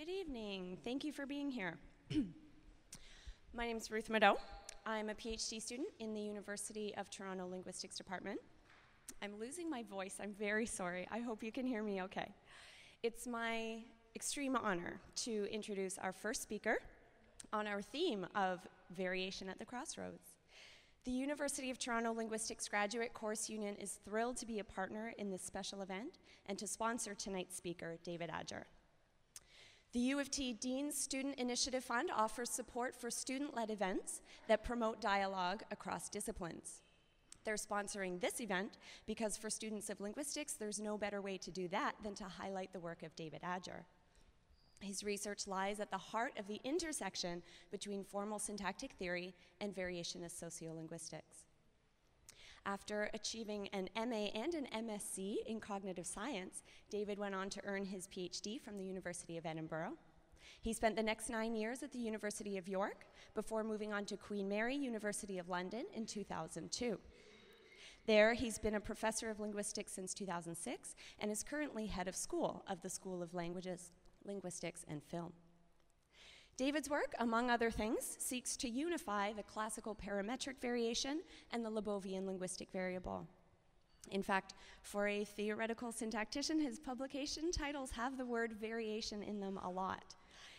Good evening. Thank you for being here. My name is Ruth Maddeaux. I'm a PhD student in the University of Toronto Linguistics Department. I'm losing my voice. I'm very sorry. I hope you can hear me okay. It's my extreme honor to introduce our first speaker on our theme of variation at the crossroads. The University of Toronto Linguistics Graduate Course Union is thrilled to be a partner in this special event and to sponsor tonight's speaker, David Adger. The U of T Dean's Student Initiative Fund offers support for student-led events that promote dialogue across disciplines. They're sponsoring this event because for students of linguistics, there's no better way to do that than to highlight the work of David Adger. His research lies at the heart of the intersection between formal syntactic theory and variationist sociolinguistics. After achieving an MA and an MSc in cognitive science, David went on to earn his PhD from the University of Edinburgh. He spent the next 9 years at the University of York before moving on to Queen Mary, University of London in 2002. There, he's been a professor of linguistics since 2006 and is currently head of school of the School of Languages, Linguistics, and Film. David's work, among other things, seeks to unify the classical parametric variation and the Lebovian linguistic variable. In fact, for a theoretical syntactician, his publication titles have the word variation in them a lot.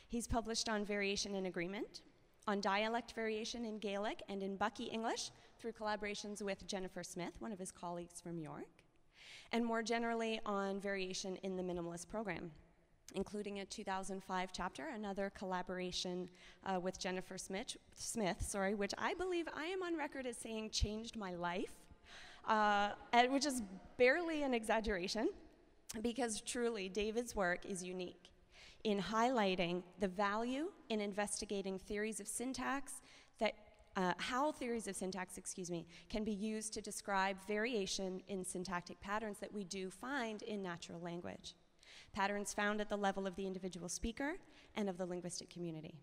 He's published on variation in agreement, on dialect variation in Gaelic and in Bucky English through collaborations with Jennifer Smith, one of his colleagues from York, and more generally on variation in the minimalist program, including a 2005 chapter, another collaboration with Jennifer Smith, which I believe I am on record as saying changed my life, which is barely an exaggeration, because truly David's work is unique in highlighting the value in investigating theories of syntax that how theories of syntax, can be used to describe variation in syntactic patterns that we do find in natural language. Patterns found at the level of the individual speaker and of the linguistic community.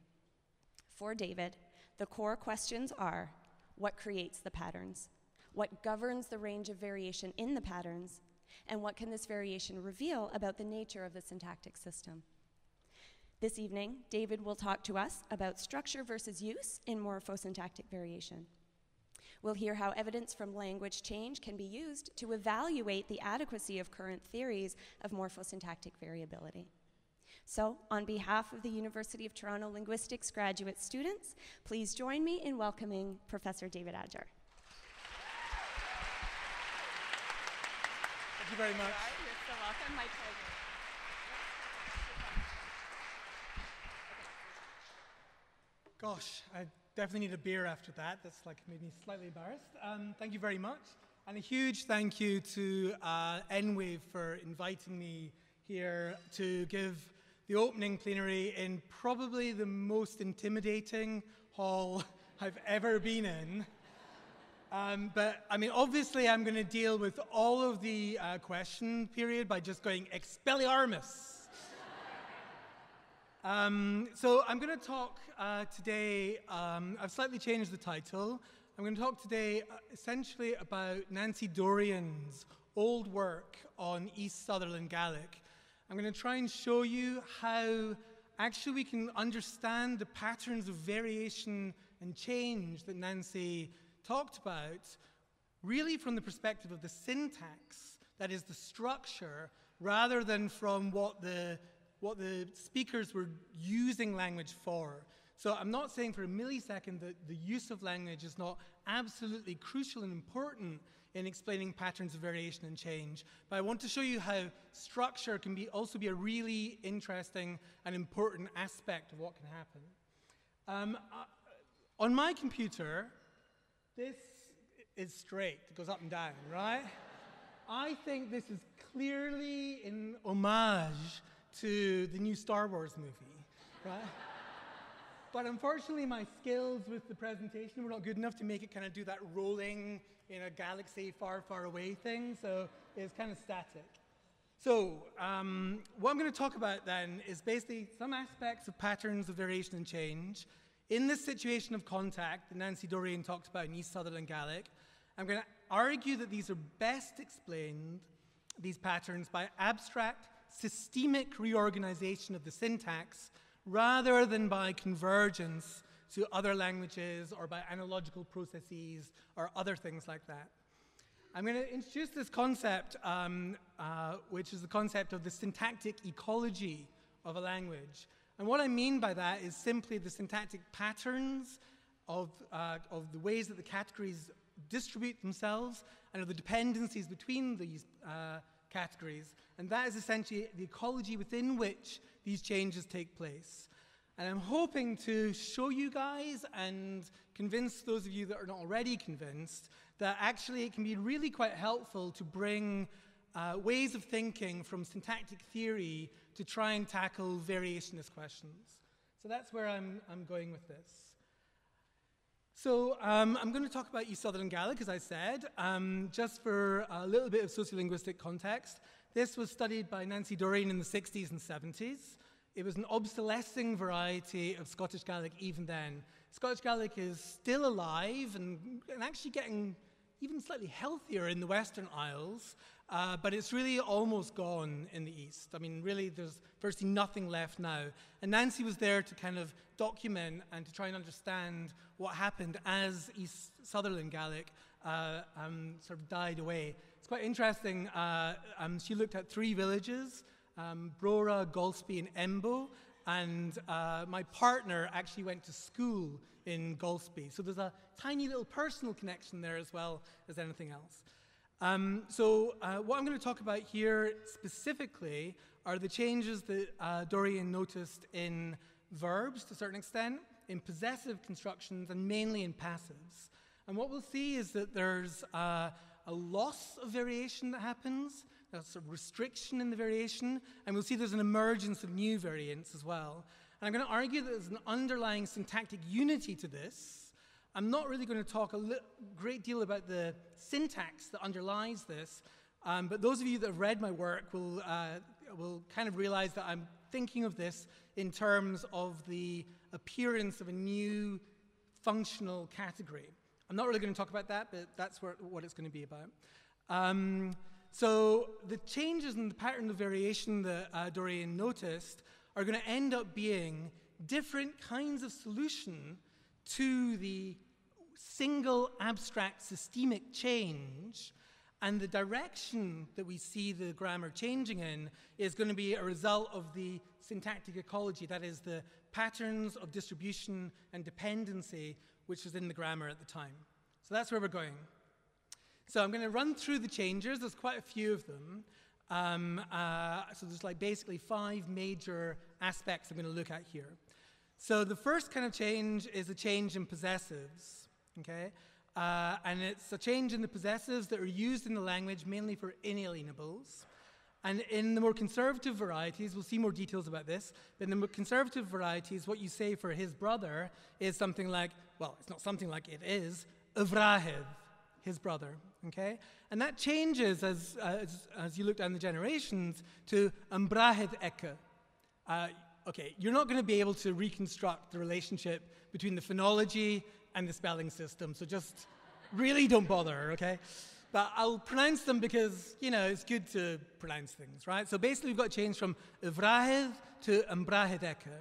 For David, the core questions are, what creates the patterns? What governs the range of variation in the patterns? And what can this variation reveal about the nature of the syntactic system? This evening, David will talk to us about structure versus use in morphosyntactic variation. We'll hear how evidence from language change can be used to evaluate the adequacy of current theories of morphosyntactic variability. So, on behalf of the University of Toronto Linguistics graduate students, please join me in welcoming Professor David Adger. Thank you very much. You're so welcome. My pleasure. Gosh, I definitely need a beer after that. That's like made me slightly embarrassed. Thank you very much. And a huge thank you to NWAV for inviting me here to give the opening plenary in probably the most intimidating hall I've ever been in. But I mean, obviously I'm going to deal with all of the question period by just going Expelliarmus. So I'm going to talk today, I've slightly changed the title. I'm going to talk today essentially about Nancy Dorian's old work on East Sutherland Gaelic. I'm going to try and show you how actually we can understand the patterns of variation and change that Nancy talked about, really from the perspective of the syntax, that is the structure, rather than from what the speakers were using language for. So I'm not saying for a millisecond that the use of language is not absolutely crucial and important in explaining patterns of variation and change, but I want to show you how structure can also be a really interesting and important aspect of what can happen. On my computer, this is straight. It goes up and down, right? I think this is clearly an homage to the new Star Wars movie, right? But unfortunately, my skills with the presentation were not good enough to make it kind of do that rolling in a galaxy far, far away thing, so it's kind of static. So what I'm going to talk about then is basically some aspects of patterns of variation and change. In this situation of contact that Nancy Dorian talked about in East Sutherland Gaelic, I'm going to argue that these are best explained, these patterns, by abstract systemic reorganization of the syntax rather than by convergence to other languages or by analogical processes or other things like that. I'm going to introduce this concept, which is the concept of the syntactic ecology of a language. And what I mean by that is simply the syntactic patterns of the ways that the categories distribute themselves and of the dependencies between these categories. And that is essentially the ecology within which these changes take place. And I'm hoping to show you guys and convince those of you that are not already convinced that actually it can be really quite helpful to bring ways of thinking from syntactic theory to try and tackle variationist questions. So that's where I'm going with this. So I'm going to talk about East Sutherland Gaelic, as I said, just for a little bit of sociolinguistic context. This was studied by Nancy Dorian in the 60s and 70s. It was an obsolescing variety of Scottish Gaelic even then. Scottish Gaelic is still alive and actually getting even slightly healthier in the Western Isles, but it's really almost gone in the East. I mean, really, there's virtually nothing left now. And Nancy was there to kind of document and to try and understand what happened as East Sutherland Gaelic sort of died away. It's quite interesting. She looked at 3 villages, Brora, Golspie, and Embo, and my partner actually went to school in Golspie. So there's a tiny little personal connection there as well as anything else. What I'm going to talk about here specifically are the changes that Dorian noticed in verbs to a certain extent, in possessive constructions, and mainly in passives. And what we'll see is that there's a loss of variation that happens, a sort of restriction in the variation, and we'll see there's an emergence of new variants as well. And I'm going to argue that there's an underlying syntactic unity to this. I'm not really going to talk a great deal about the syntax that underlies this, but those of you that have read my work will kind of realize that I'm thinking of this in terms of the appearance of a new functional category. I'm not really going to talk about that, but that's what it's going to be about. So the changes in the pattern of variation that Dorian noticed are going to end up being different kinds of solution to the single abstract systemic change, and the direction that we see the grammar changing in is going to be a result of the syntactic ecology, that is the patterns of distribution and dependency which was in the grammar at the time. So that's where we're going. So I'm going to run through the changes. There's quite a few of them. So there's like basically 5 major aspects I'm going to look at here. So the first kind of change is a change in possessives, okay? And it's a change in the possessives that are used in the language mainly for inalienables. And in the more conservative varieties, we'll see more details about this, but in the more conservative varieties, what you say for his brother is something like, well, it's not something like, it is, Avrahiv, his brother, okay? And that changes as you look down the generations to Ambrahid Eke. Okay, you're not going to be able to reconstruct the relationship between the phonology and the spelling system, so just really don't bother, okay? But I'll pronounce them because, you know, it's good to pronounce things, right? So basically we've got a change from Ivrahid to Ambrahid Eke.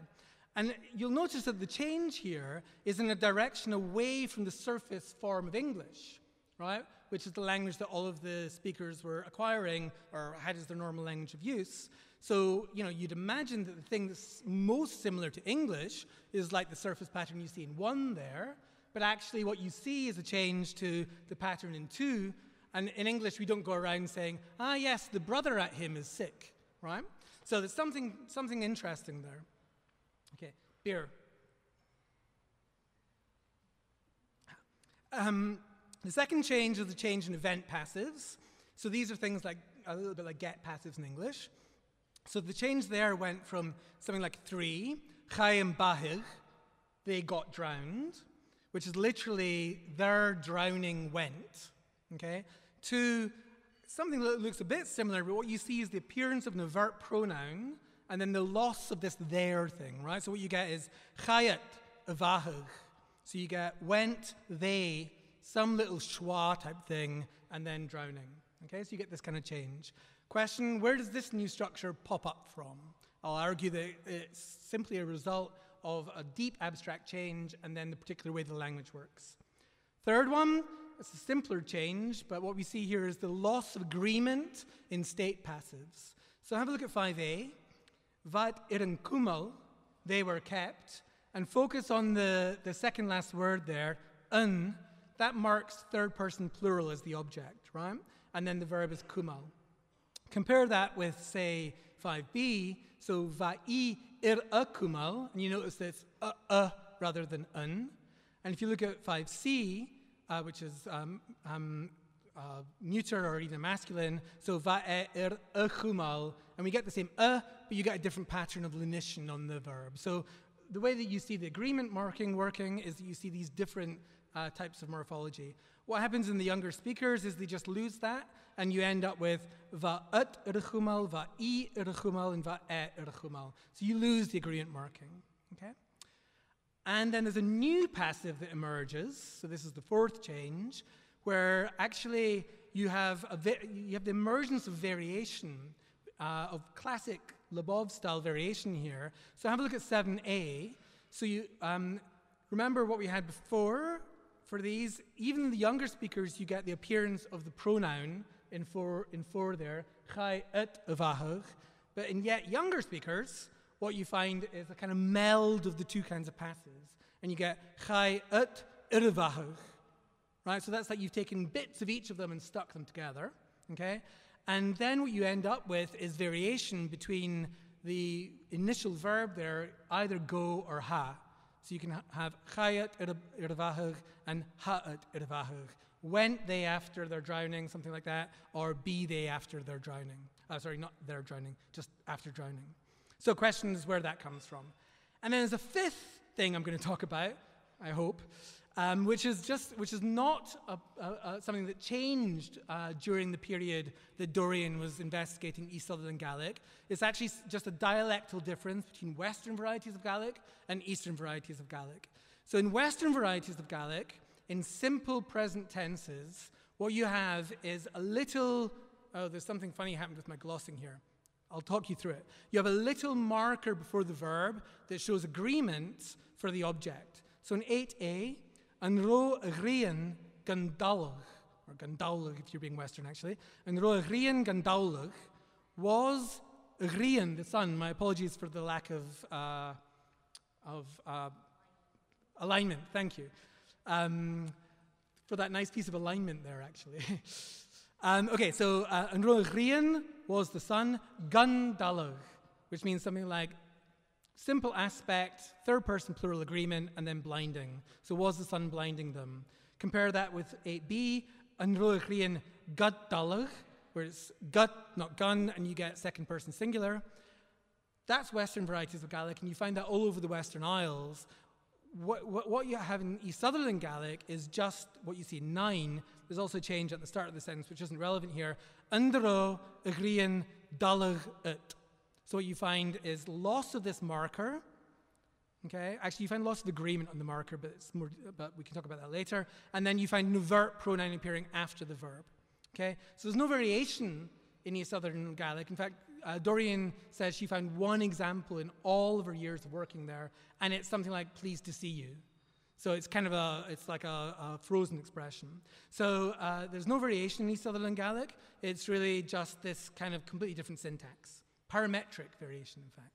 And you'll notice that the change here is in a direction away from the surface form of English, right? Which is the language that all of the speakers were acquiring or had as their normal language of use. So, you know, you'd imagine that the thing that's most similar to English is like the surface pattern you see in 1 there, but actually what you see is a change to the pattern in 2. And in English, we don't go around saying, ah, yes, the brother at him is sick, right? So there's something interesting there. Okay, beer. The second change is the change in event passives. So these are things like a little bit like get passives in English. So the change there went from something like 3, Chaim Bahir, they got drowned, which is literally their drowning went, okay, to something that looks a bit similar, but what you see is the appearance of an overt pronoun and then the loss of this their thing, right? So what you get is Chayat Avahir. So you get went, they, some little schwa type thing, and then drowning. Okay, so you get this kind of change. Question, where does this new structure pop up from? I'll argue that it's simply a result of a deep abstract change and then the particular way the language works. Third one, it's a simpler change, but what we see here is the loss of agreement in state passives. So have a look at 5a. Wat erin kumel, they were kept, and focus on the second last word there, un. That marks third person plural as the object, right? And then the verb is kumel. Compare that with, say, 5b, so va'i a kumel, and you notice that it's rather than un. And if you look at 5c, which is neuter or even masculine, so va'e a kumel, and we get the same but you get a different pattern of lenition on the verb. So the way that you see the agreement marking working is that you see these different types of morphology. What happens in the younger speakers is they just lose that, and you end up with va'at irchumel, va'i irchumel, and va'e irchumel. So you lose the agreement marking. Okay? And then there's a new passive that emerges. So this is the fourth change, where actually you have the emergence of variation, of classic Lebov-style variation here. So have a look at 7a. So you remember what we had before. For these, even in the younger speakers, you get the appearance of the pronoun in 4 there, chai et avahug. But in yet younger speakers, what you find is a kind of meld of the two kinds of passives. And you get chai et irvahug. Right? So that's like you've taken bits of each of them and stuck them together. Okay? And then what you end up with is variation between the initial verb there, either go or ha. So you can have chayat irvahug and ha'at irvahug. Went they after they're drowning, something like that, or be they after they're drowning. Sorry, not they're drowning, just after drowning. So question is where that comes from. And then there's a fifth thing I'm going to talk about, I hope, which is not something that changed during the period that Dorian was investigating East Sutherland Gaelic. It's actually just a dialectal difference between Western varieties of Gaelic and Eastern varieties of Gaelic. So in Western varieties of Gaelic, in simple present tenses, what you have is a little, there's something funny happened with my glossing here. I'll talk you through it. You have a little marker before the verb that shows agreement for the object. So in 8a, an ro agrian gandalach, or gandalach if you're being Western actually, an ro agrian gandalach was agrian, the sun. My apologies for the lack of alignment, thank you. For that nice piece of alignment there actually. Okay, so an ro agrian was the sun, gandalach, which means something like simple aspect, third person plural agreement, and then blinding. So was the sun blinding them? Compare that with 8b, an ro agrian gut dalach, where it's gut, not gun, and you get second person singular. That's Western varieties of Gaelic, and you find that all over the Western Isles. What you have in East Sutherland Gaelic is just what you see in 9. There's also a change at the start of the sentence, which isn't relevant here. Andro agrian dalach ut. So what you find is loss of this marker. Okay, actually you find loss of agreement on the marker, but we can talk about that later. And then you find novert pronoun appearing after the verb. Okay, so there's no variation in East Southern Gaelic. In fact, Dorian says she found one example in all of her years of working there, and it's something like "pleased to see you." So it's kind of it's like a frozen expression. So there's no variation in East Sutherland Gaelic. It's really just this kind of completely different syntax. Parametric variation, in fact.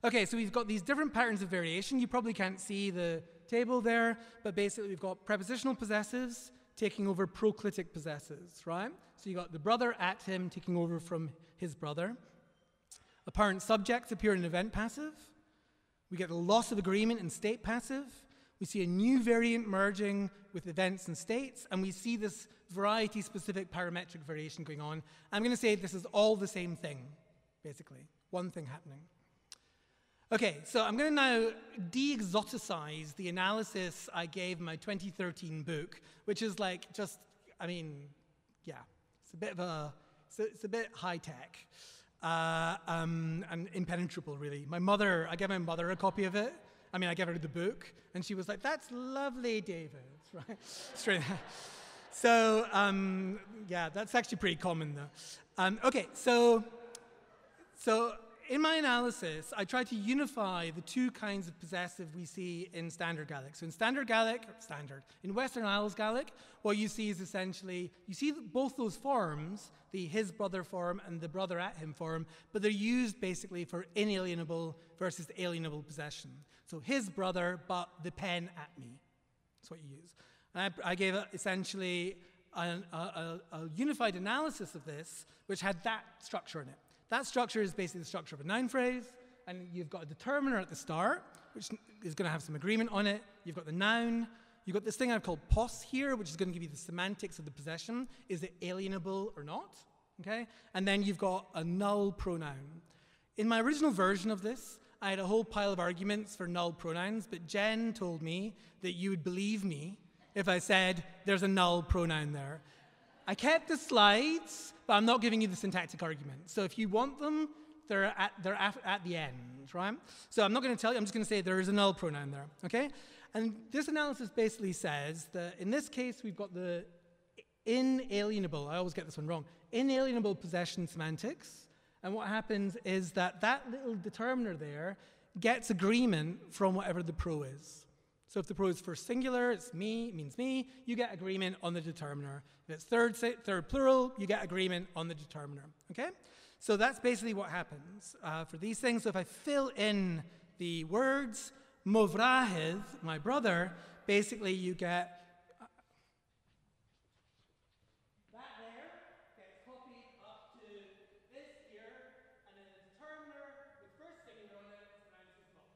Okay, so we've got these different patterns of variation. You probably can't see the table there, but basically we've got prepositional possessives taking over proclitic possessives, right? So you got the brother at him taking over from his brother. Apparent subjects appear in event passive. We get a loss of agreement in state passive. We see a new variant merging with events and states, and we see this variety-specific parametric variation going on. I'm going to say this is all the same thing. Basically, one thing happening. Okay, so I'm going to now de-exoticize the analysis I gave in my 2013 book, which is like just, I mean, yeah, it's a bit of it's a bit high-tech and impenetrable, really. I gave my mother a copy of it. I mean, I gave her the book, and she was like, "That's lovely, David." Right? Straight. So, yeah, that's actually pretty common, though. Okay, so in my analysis, I tried to unify the two kinds of possessive we see in Standard Gaelic. So in Standard Gaelic, in Western Isles Gaelic, what you see is essentially, you see both those forms, the his brother form and the brother at him form, but they're used basically for inalienable versus alienable possession. So his brother, but the pen at me. That's what you use. And I gave it essentially a unified analysis of this, which had that structure in it. That structure is basically the structure of a noun phrase, and you've got a determiner at the start, which is going to have some agreement on it. You've got the noun. You've got this thing I've called pos here, which is going to give you the semantics of the possession. Is it alienable or not? Okay? And then you've got a null pronoun. In my original version of this, I had a whole pile of arguments for null pronouns, but Jen told me that you would believe me if I said there's a null pronoun there. I kept the slides, but I'm not giving you the syntactic argument. So if you want them, they're at the end, right? So I'm not going to tell you, I'm just going to say there is a null pronoun there, okay? And this analysis basically says that in this case, we've got the inalienable, I always get this one wrong, inalienable possession semantics. And what happens is that little determiner there gets agreement from whatever the pro is. So if the pro is first singular, it's me, it means me, you get agreement on the determiner. If it's third plural, you get agreement on the determiner, okay? So that's basically what happens for these things. So if I fill in the words, movrahid, my brother, basically you get that there gets copied up to this here, and then the determiner with first singular on it is pronounced as mo.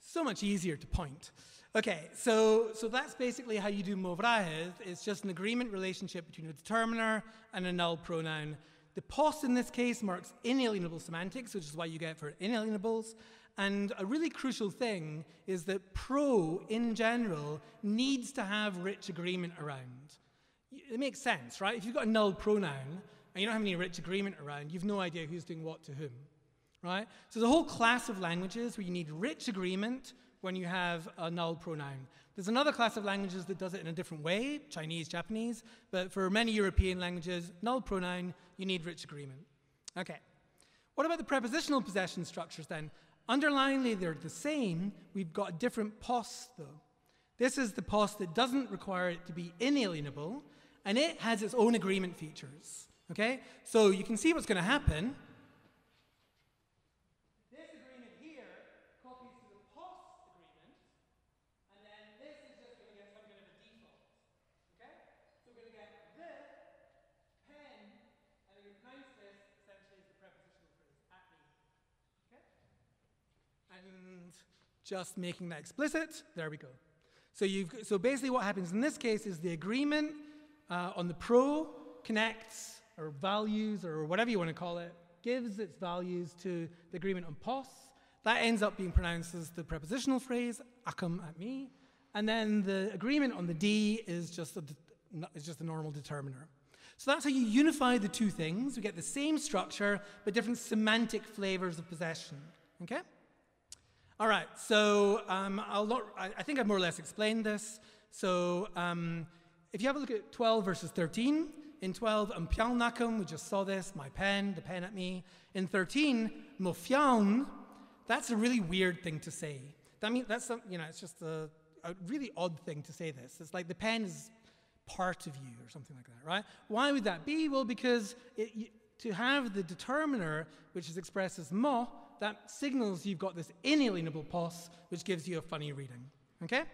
So much easier to point. Okay, so that's basically how you do movrahid. It's just an agreement relationship between a determiner and a null pronoun. The pos in this case marks inalienable semantics, which is why you get for inalienables. And a really crucial thing is that pro, in general, needs to have rich agreement around. It makes sense, right? If you've got a null pronoun and you don't have any rich agreement around, you've no idea who's doing what to whom, right? So there's a whole class of languages where you need rich agreement when you have a null pronoun. There's another class of languages that does it in a different way, Chinese, Japanese, but for many European languages, null pronoun, you need rich agreement. Okay. What about the prepositional possession structures then? Underlyingly, they're the same. We've got a different pos, though. This is the pos that doesn't require it to be inalienable, and it has its own agreement features. Okay? So you can see what's going to happen. And just making that explicit, there we go. So basically what happens in this case is the agreement on the pro connects, or values, or whatever you want to call it, gives its values to the agreement on pos. That ends up being pronounced as the prepositional phrase, akum at me. And then the agreement on the D is just a normal determiner. So that's how you unify the two things. We get the same structure, but different semantic flavors of possession. Okay? All right, so I think I've more or less explained this. So if you have a look at 12 versus 13, in 12, mpialnakum, we just saw this, my pen, the pen at me. In 13, mofiaun, that's a really weird thing to say. That means that's it's just a really odd thing to say this. It's like the pen is part of you or something like that, right? Why would that be? Well, because to have the determiner, which is expressed as mo, that signals you've got this inalienable pos, which gives you a funny reading, okay?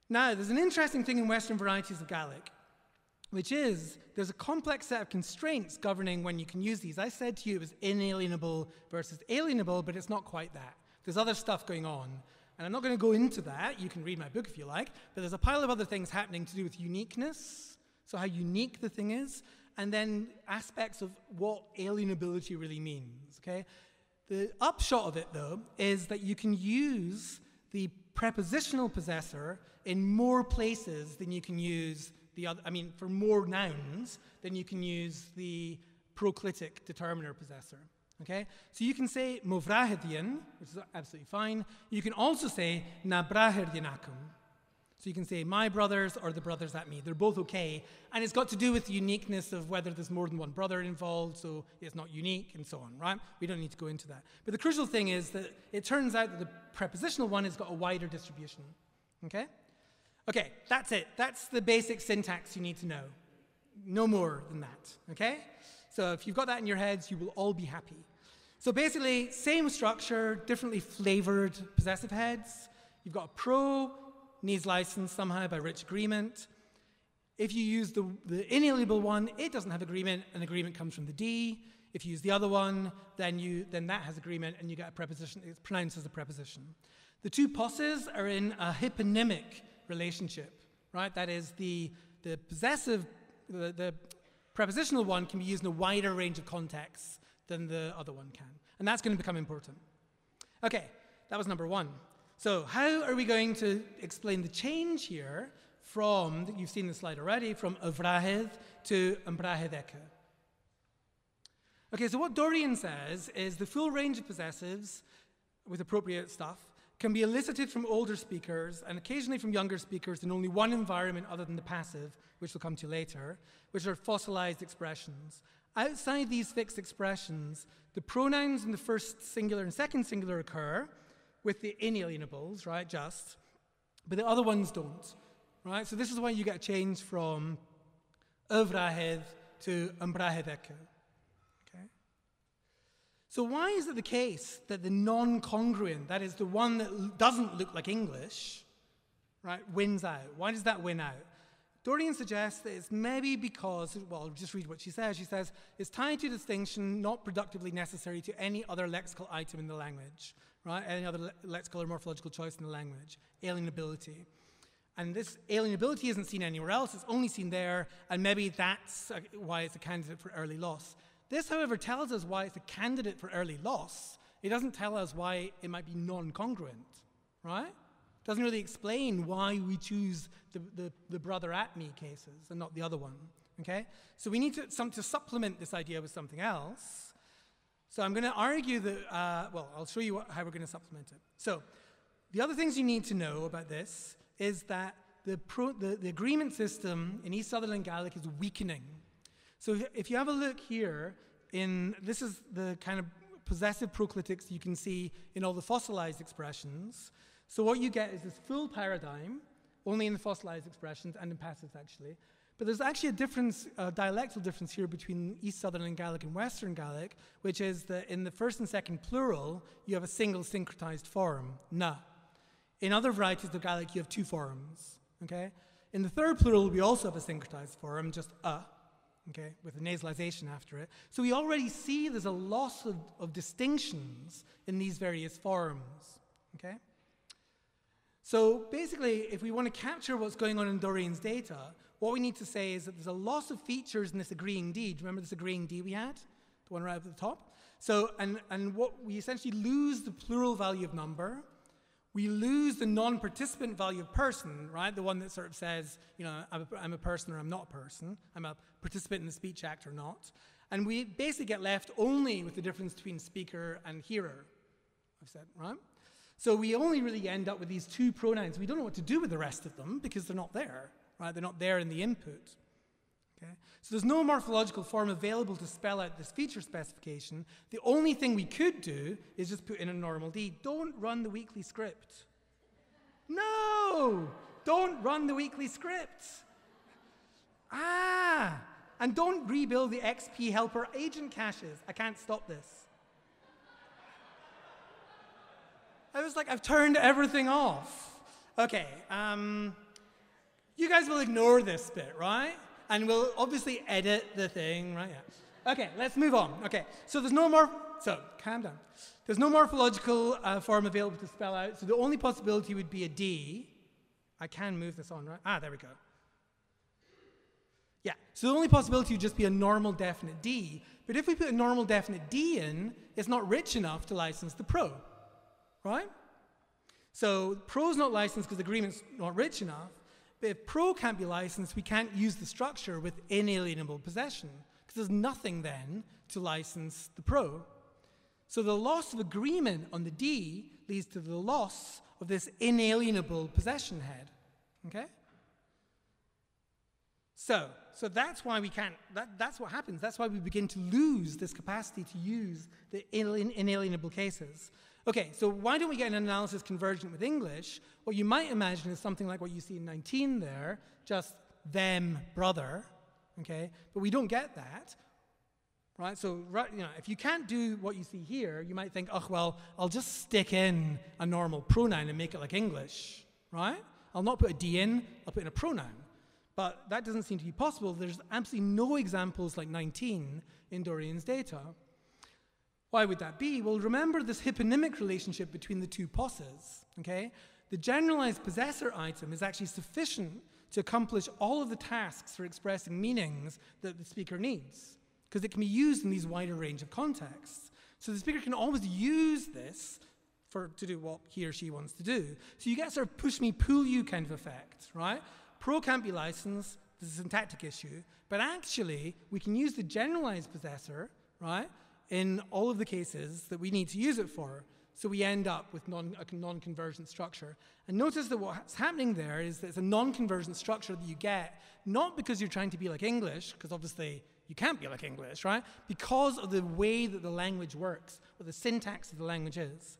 Now, there's an interesting thing in Western varieties of Gaelic, which is there's a complex set of constraints governing when you can use these. I said to you it was inalienable versus alienable, but it's not quite that. There's other stuff going on, and I'm not going to go into that. You can read my book if you like, but there's a pile of other things happening to do with uniqueness, so how unique the thing is, and then aspects of what alienability really means, okay? The upshot of it, though, is that you can use the prepositional possessor in more places than you can use the other, for more nouns than you can use the proclitic determiner possessor, okay? So you can say movrahidyan, which is absolutely fine. You can also say nabrahidyanacum, So you can say my brothers or the brothers at me. They're both okay. And it's got to do with the uniqueness of whether there's more than one brother involved, so it's not unique and so on, right? We don't need to go into that. But the crucial thing is that it turns out that the prepositional one has got a wider distribution, okay? Okay, that's it. That's the basic syntax you need to know. No more than that, okay? So if you've got that in your heads, you will all be happy. So basically, same structure, differently flavored possessive heads. You've got a pro, needs license somehow by rich agreement. If you use the inalienable one, it doesn't have agreement, and agreement comes from the D. If you use the other one, then that has agreement, and you get a preposition. It's pronounced as a preposition. The two posses are in a hyponymic relationship, right? That is, the prepositional one can be used in a wider range of contexts than the other one can, and that's going to become important. Okay, that was number one. So how are we going to explain the change here from, you've seen the slide already, from yvrahedd to ymbrahedd. Okay, so what Dorian says is the full range of possessives with appropriate stuff can be elicited from older speakers and occasionally from younger speakers in only one environment other than the passive, which we'll come to later, which are fossilized expressions. Outside these fixed expressions, the pronouns in the first singular and second singular occur, with the inalienables, right, just, but the other ones don't, right? So this is why you get a change from yvrahedd to ymbrahedd, okay? So why is it the case that the non-congruent, that is the one that doesn't look like English, right, wins out? Why does that win out? Dorian suggests that it's maybe because, well, I'll just read what she says. She says, it's tied to a distinction not productively necessary to any other lexical item in the language, right? Any other lexical or morphological choice in the language, alienability. And this alienability isn't seen anywhere else, it's only seen there, and maybe that's why it's a candidate for early loss. This, however, tells us why it's a candidate for early loss. It doesn't tell us why it might be non-congruent, right? It doesn't really explain why we choose the brother at me cases and not the other one, okay? So we need to supplement this idea with something else. So I'm going to argue that, well, I'll show you how we're going to supplement it. So the other things you need to know about this is that the agreement system in East Sutherland Gaelic is weakening. So if you have a look here, this is the kind of possessive proclitics you can see in all the fossilized expressions. So what you get is this full paradigm, only in the fossilized expressions and in passives, actually. But there's actually a difference, a dialectal difference here between East Sutherland Gaelic and Western Gaelic, which is that in the first and second plural, you have a single syncretized form, na. In other varieties of Gaelic, you have two forms, okay? In the third plural, we also have a syncretized form, just a, okay, with a nasalization after it. So we already see there's a loss of distinctions in these various forms, okay? So basically, if we want to capture what's going on in Dorian's data, what we need to say is that there's a loss of features in this agreeing D. Do you remember this agreeing D we had? The one right up at the top? So, and what we essentially lose the plural value of number. We lose the non-participant value of person, right? The one that sort of says, you know, I'm a person or I'm not a person. I'm a participant in the speech act or not. And we basically get left only with the difference between speaker and hearer, I've said, right? So we only really end up with these two pronouns. We don't know what to do with the rest of them because they're not there, right? They're not there in the input. Okay? So there's no morphological form available to spell out this feature specification. The only thing we could do is just put in a normal D. Don't run the weekly script. No! Don't run the weekly script. And don't rebuild the XP helper agent caches. I can't stop this. I was like, I've turned everything off. Okay, you guys will ignore this bit, right? And we'll obviously edit the thing, right? Yeah. Okay, let's move on. Okay, so there's no more, so calm down. There's no morphological form available to spell out, so the only possibility would be a D. I can move this on, right? There we go. Yeah, so the only possibility would just be a normal definite D, but if we put a normal definite D in, it's not rich enough to license the pro. Right? So pro's not licensed because the agreement's not rich enough, but if pro can't be licensed, we can't use the structure with inalienable possession because there's nothing then to license the pro. So the loss of agreement on the D leads to the loss of this inalienable possession head, okay? So that's why we can't, that's what happens. That's why we begin to lose this capacity to use the inalienable cases. Okay, so why don't we get an analysis convergent with English? What you might imagine is something like what you see in 19 there, just them, brother, okay? But we don't get that, right? So, if you can't do what you see here, you might think, oh, well, I'll just stick in a normal pronoun and make it like English, right? I'll not put a D in, I'll put in a pronoun. But that doesn't seem to be possible. There's absolutely no examples like 19 in Dorians Data. Why would that be? Well, remember this hyponymic relationship between the two posses, okay? The generalized possessor item is actually sufficient to accomplish all of the tasks for expressing meanings that the speaker needs, because it can be used in these wider range of contexts. So the speaker can always use this to do what he or she wants to do. So you get sort of push me, pull you kind of effect, right? Pro can't be licensed, this is a syntactic issue, but actually we can use the generalized possessor, right, in all of the cases that we need to use it for. So we end up with a non-convergent structure. And notice that what's happening there is that it's a non-convergent structure that you get, not because you're trying to be like English, because obviously you can't be like English, right? Because of the way that the language works, or the syntax of the language is.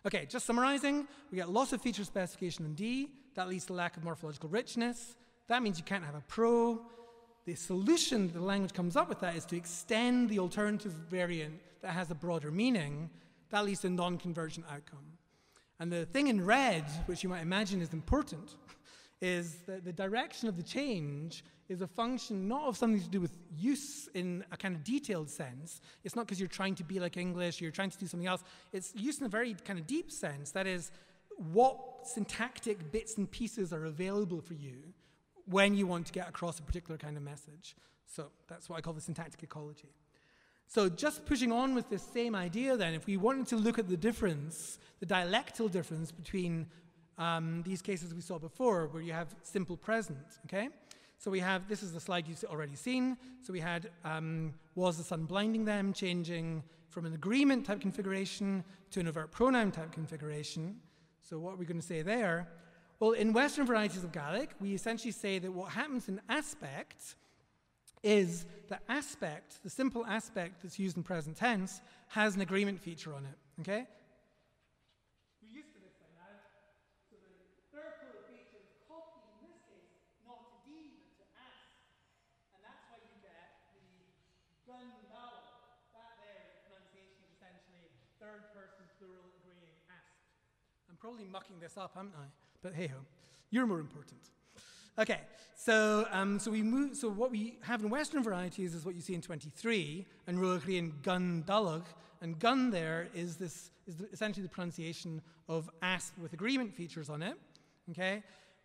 Okay, just summarizing, we get loss of feature specification in D. That leads to lack of morphological richness. That means you can't have a pro. The solution that the language comes up with that is to extend the alternative variant that has a broader meaning. That leads to a non-convergent outcome. And the thing in red, which you might imagine is important, is that the direction of the change is a function not of something to do with use in a kind of detailed sense. It's not because you're trying to be like English, you're trying to do something else. It's use in a very kind of deep sense. That is, what syntactic bits and pieces are available for you when you want to get across a particular kind of message. So that's what I call the syntactic ecology. So just pushing on with this same idea then, if we wanted to look at the difference, the dialectal difference between these cases we saw before, where you have simple present, okay? So we have, this is the slide you've already seen. So we had, was the sun blinding them, changing from an agreement type configuration to an overt pronoun type configuration. So what are we going to say there? Well, in Western varieties of Gaelic, we essentially say that what happens in aspect is the aspect, the simple aspect that's used in present tense, has an agreement feature on it, okay? We're used to this by now. So the third plural feature is copied, in this case, not to D, but to as. And that's why you get the gun vowel. That there is pronunciation of essentially third person plural agreeing asp. I'm probably mucking this up, haven't I? But hey-ho, you're more important. Okay, so what we have in Western varieties is what you see in 23, and Ruach and gun dalach, and gun there is essentially the pronunciation of asp with agreement features on it. Okay,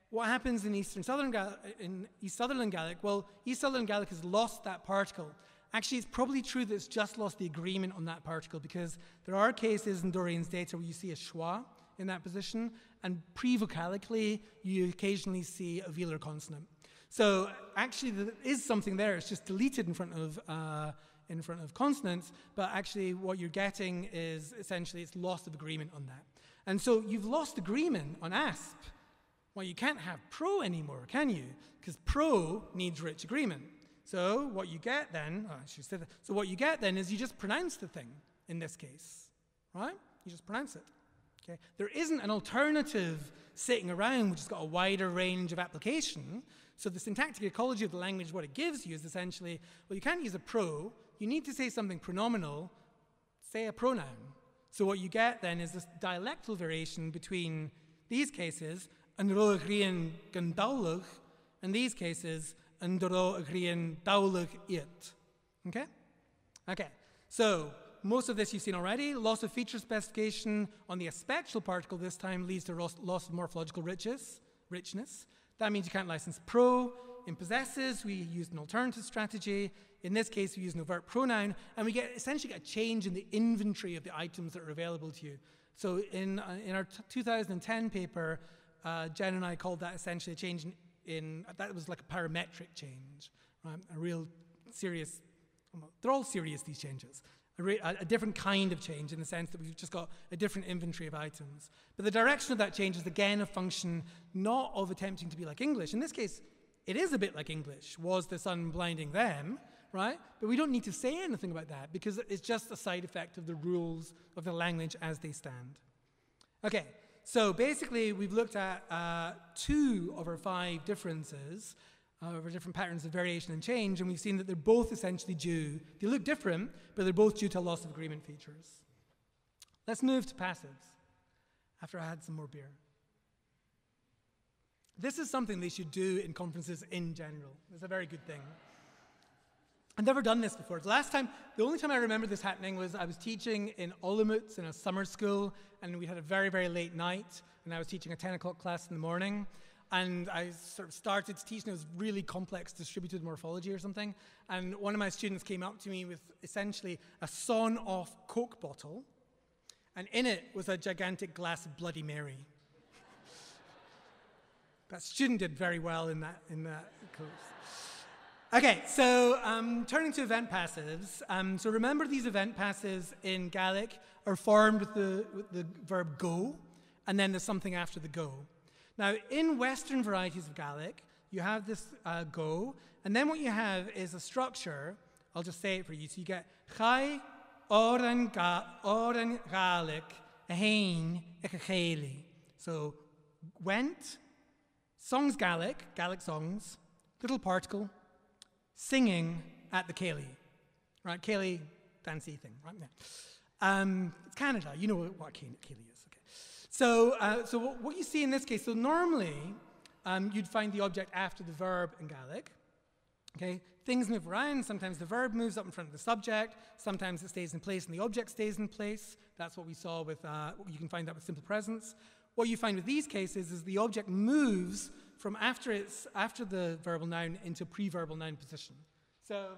what happens in East Sutherland Gaelic? Well, East Sutherland Gaelic has lost that particle. Actually, it's probably true that it's just lost the agreement on that particle, because there are cases in Dorians Data where you see a schwa in that position, and pre-vocalically, you occasionally see a velar consonant. So actually, there is something there. It's just deleted in front of consonants, but actually what you're getting is essentially it's loss of agreement on that. And so you've lost agreement on asp. Well, you can't have pro anymore, can you? Because pro needs rich agreement. So what you get then, so what you get then is you just pronounce the thing in this case, right? You just pronounce it. Okay. There isn't an alternative sitting around which has got a wider range of application. So the syntactic ecology of the language, what it gives you is essentially, well, you can't use a pro. You need to say something pronominal. Say a pronoun. So what you get then is this dialectal variation between these cases, and roagrian gandaulig, and these cases, and roagrian daulig it. Okay? Okay. So most of this you've seen already. Loss of feature specification on the aspectual particle this time leads to loss of morphological richness. That means you can't license pro. In possesses, we used an alternative strategy. In this case, we use an overt pronoun, and we essentially get a change in the inventory of the items that are available to you. So in our 2010 paper, Jen and I called that essentially a change that was like a parametric change, right? A real serious, they're all serious, these changes. a different kind of change in the sense that we've just got a different inventory of items. But the direction of that change is again a function not of attempting to be like English. In this case, it is a bit like English. Was the sun blinding them, right? But we don't need to say anything about that because it's just a side effect of the rules of the language as they stand. Okay, so basically we've looked at 2 of our 5 differences, over different patterns of variation and change, and we've seen that they're both essentially due. They look different, but they're both due to a loss of agreement features. Let's move to passives after I had some more beer. This is something they should do in conferences in general. It's a very good thing. I've never done this before. The only time I remember this happening was I was teaching in Olomouc in a summer school, and we had a very, very late night, and I was teaching a 10 o'clock class in the morning. And I sort of started to teach, and it was really complex distributed morphology or something. And one of my students came up to me with essentially a sawn-off Coke bottle, and in it was a gigantic glass of Bloody Mary. That student did very well in that course. Okay, so turning to event passives. So remember these event passives in Gaelic are formed with the verb go, and then there's something after the go. Now, in Western varieties of Gaelic, you have this go, and then what you have is a structure. I'll just say it for you. So you get chai, oran Gaelic, ahain, ecology. So went, songs Gaelic songs, little particle, singing at the Cayley. Right, Cayley, dancey thing, right? Yeah. It's Canada. You know what Cayley is. So what you see in this case, so normally you'd find the object after the verb in Gaelic. Okay, things move around. Sometimes the verb moves up in front of the subject. Sometimes it stays in place and the object stays in place. That's what we saw with, you can find that with simple presence. What you find with these cases is the object moves from after the verbal noun into pre-verbal noun position. So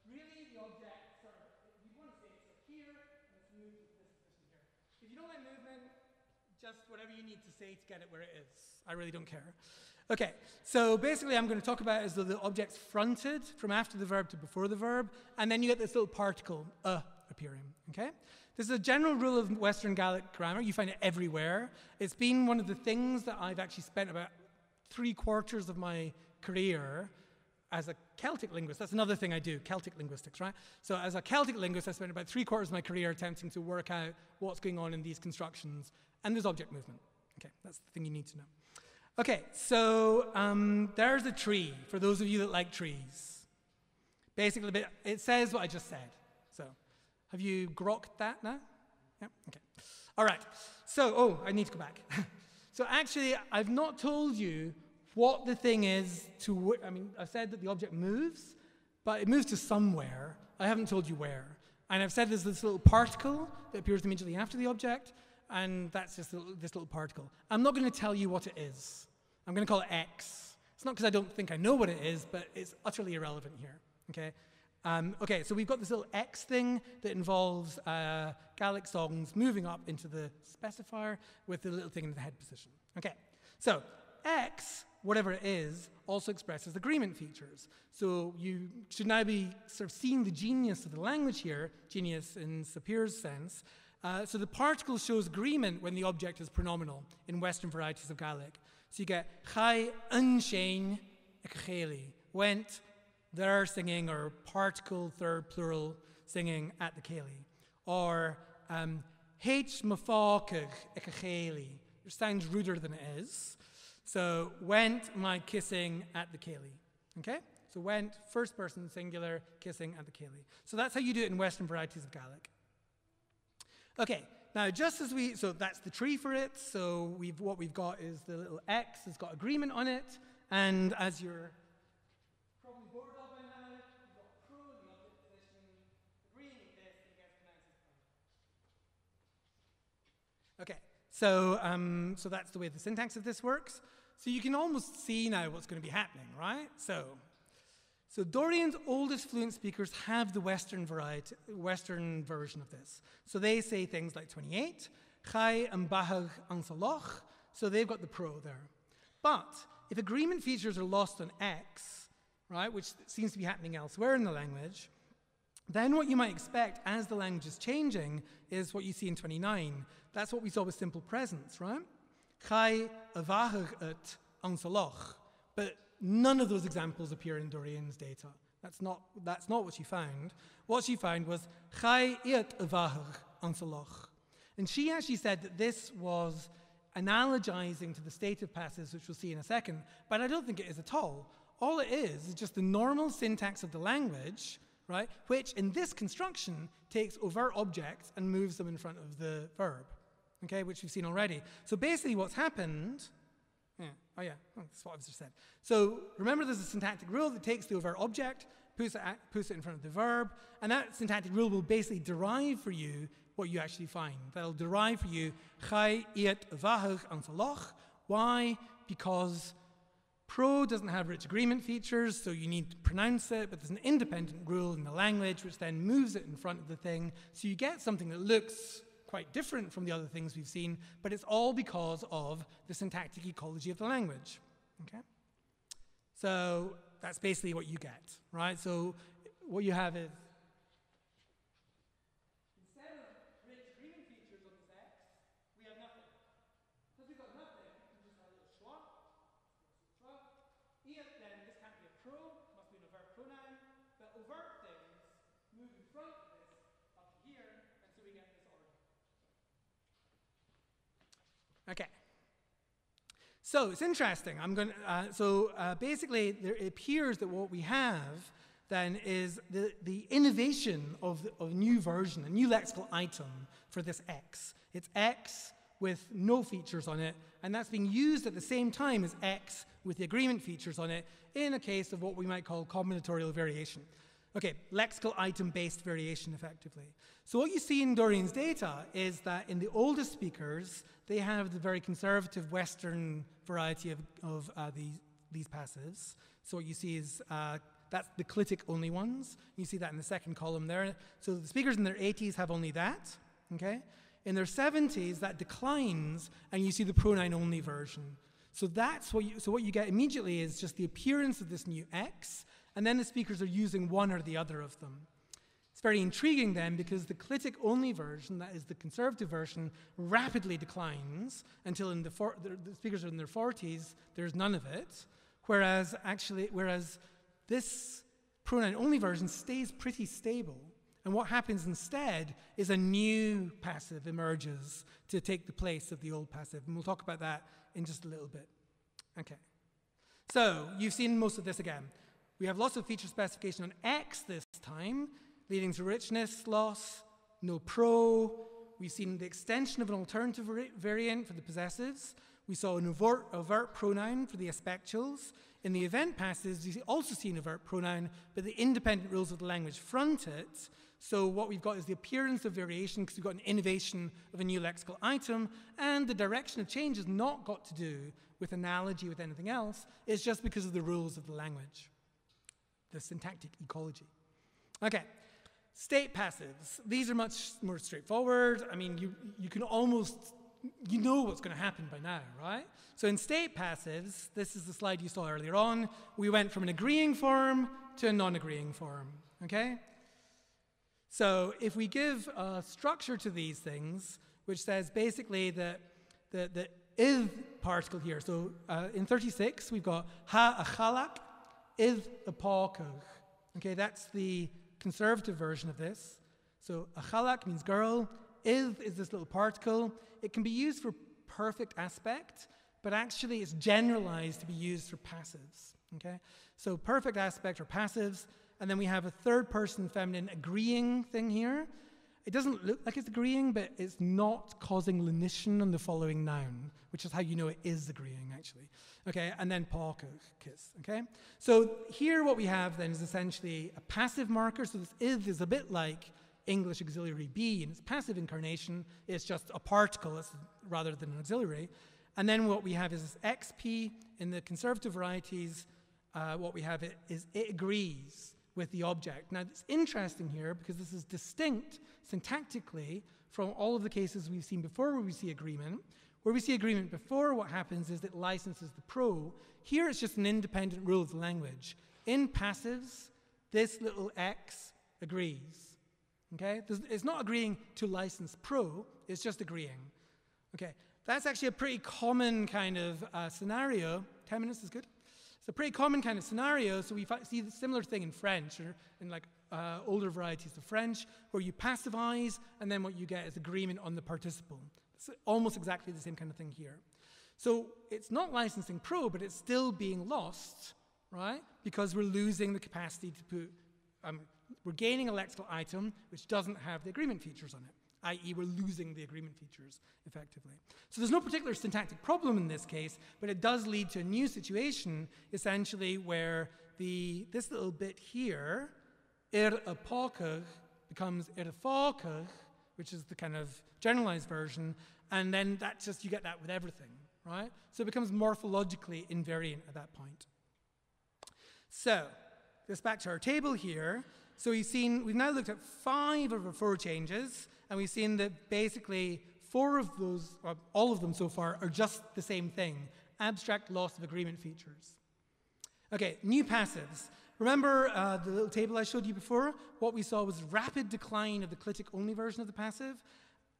really the object sort of, you want to say it's here and it's moved to this position here. If you don't like movement, just whatever you need to say to get it where it is. I really don't care. Okay, so basically I'm going to talk about it as though the object's fronted from after the verb to before the verb, and then you get this little particle, appearing, okay? This is a general rule of Western Gaelic grammar. You find it everywhere. It's been one of the things that I've actually spent about 3/4 of my career as a Celtic linguist. That's another thing I do, Celtic linguistics, right? So as a Celtic linguist, I spent about 3/4 of my career attempting to work out what's going on in these constructions. And there's object movement. Okay, that's the thing you need to know. Okay, so there's a tree, for those of you that like trees. Basically, it says what I just said. So, have you grokked that now? Yeah, okay. All right, so, I need to go back. So actually, I've not told you what the thing is I've said that the object moves, but it moves to somewhere. I haven't told you where. And I've said there's this little particle that appears immediately after the object, and that's just this little particle. I'm not going to tell you what it is. I'm going to call it X. It's not because I don't think I know what it is, but it's utterly irrelevant here, okay? Okay, so we've got this little X thing that involves Gaelic songs moving up into the specifier with the little thing in the head position. Okay, so X, whatever it is, also expresses agreement features. So you should now be sort of seeing the genius of the language here, genius in Sapir's sense. So the particle shows agreement when the object is pronominal in Western varieties of Gaelic. So you get chai unshain ecology, went, they're singing, or particle third plural singing at the Cayley. Or H mafakig ecology, which sounds ruder than it is. So went my kissing at the Cayley. Okay? So went, first person singular, kissing at the Cayley. So that's how you do it in Western varieties of Gaelic. Okay, now so that's the tree for it. So what we've got is the little X has got agreement on it, and as you're probably bored of by now, you've got pro in the object position, agreeing with this, and it gets pronounced as prime. Okay, so that's the way the syntax of this works. So you can almost see now what's going to be happening, right? So Dorian's oldest fluent speakers have the Western version of this. So they say things like 28, chai and bahag ansaloch, so they've got the pro there. But if agreement features are lost on X, right, which seems to be happening elsewhere in the language, Then what you might expect as the language is changing is what you see in 29. That's what we saw with simple presents, right? Chai avahag ut ansaloch. But none of those examples appear in Dorian's data. That's not what she found. What she found was chai iat avahag ansaloch. And she actually said that this was analogizing to the stative passives, which we'll see in a second, but I don't think it is at all. All it is just the normal syntax of the language, right, which in this construction takes overt objects and moves them in front of the verb, okay, which we've seen already. So basically what's happened, that's what I've just said. So remember there's a syntactic rule that takes the overt object, puts it in front of the verb, and that syntactic rule will basically derive for you what you actually find. That'll derive for you chai iat vahag ansaloch. Why? Because pro doesn't have rich agreement features, so you need to pronounce it, but there's an independent rule in the language which then moves it in front of the thing. So you get something that looks quite different from the other things we've seen, but it's all because of the syntactic ecology of the language. Okay? So that's basically what you get, right? So what you have is okay. So it's interesting. Basically, it appears that what we have then is the innovation of a new version, a new lexical item for this X. It's X with no features on it, and that's being used at the same time as X with the agreement features on it in a case of what we might call combinatorial variation. Okay, lexical item-based variation, effectively. So what you see in Dorian's data is that in the oldest speakers, they have the very conservative Western variety of these passives. So what you see is that's the clitic-only ones. You see that in the second column there. So the speakers in their 80s have only that, okay? In their 70s, that declines, and you see the pronoun-only version. So that's what you get immediately is just the appearance of this new X, and then the speakers are using one or the other of them. It's very intriguing then because the clitic-only version, that is the conservative version, rapidly declines until the speakers are in their 40s, there's none of it, whereas this pronoun-only version stays pretty stable. And what happens instead is a new passive emerges to take the place of the old passive, and we'll talk about that in just a little bit. Okay. So you've seen most of this again. We have lots of feature specification on X this time, leading to richness loss, no pro. We've seen the extension of an alternative variant for the possessives. We saw an overt pronoun for the aspectuals. In the event passives, you also see an overt pronoun, but the independent rules of the language front it. So what we've got is the appearance of variation because we've got an innovation of a new lexical item, and the direction of change has not got to do with analogy with anything else. It's just because of the rules of the language. The syntactic ecology. Okay, state passives. These are much more straightforward. I mean, you can almost, you know what's going to happen by now, right? So in state passives, this is the slide you saw earlier on, we went from an agreeing form to a non-agreeing form, okay? So if we give a structure to these things, which says basically that the ith particle here, so in 36, we've got ha achalak, ith apalkach. Okay, that's the conservative version of this. So achalak means girl, ith is this little particle. It can be used for perfect aspect, but actually it's generalized to be used for passives. Okay, so perfect aspect or passives, and then we have a third person feminine agreeing thing here. It doesn't look like it's agreeing, but it's not causing lenition on the following noun, which is how you know it is agreeing, actually. Okay, and then kiss, okay? So here what we have then is essentially a passive marker. So this is a bit like English auxiliary be in its passive incarnation. It's just a particle rather than an auxiliary. And then what we have is this XP in the conservative varieties. What we have is it agrees with the object. Now, it's interesting here because this is distinct syntactically from all of the cases we've seen before where we see agreement. Where we see agreement before, what happens is it licenses the pro. Here, it's just an independent rule of the language. In passives, this little X agrees. Okay? It's not agreeing to license pro, it's just agreeing. Okay, that's actually a pretty common kind of scenario. 10 minutes is good. It's a pretty common kind of scenario, so we see the similar thing in French, or in like older varieties of French, where you passivize, and then what you get is agreement on the participle. It's almost exactly the same kind of thing here. So it's not licensing pro, but it's still being lost, right? Because we're losing the capacity to put, we're gaining a lexical item which doesn't have the agreement features on it, i.e. we're losing the agreement features, effectively. So there's no particular syntactic problem in this case, but it does lead to a new situation, essentially, where this little bit here, apócach, becomes fácach, which is the kind of generalized version, and then you get that with everything, right? So it becomes morphologically invariant at that point. So, this back to our table here. So we've now looked at 5 of our 4 changes, and we've seen that basically 4 of those, or all of them so far, are just the same thing: abstract loss of agreement features. Okay, new passives. Remember the little table I showed you before? What we saw was rapid decline of the clitic-only version of the passive,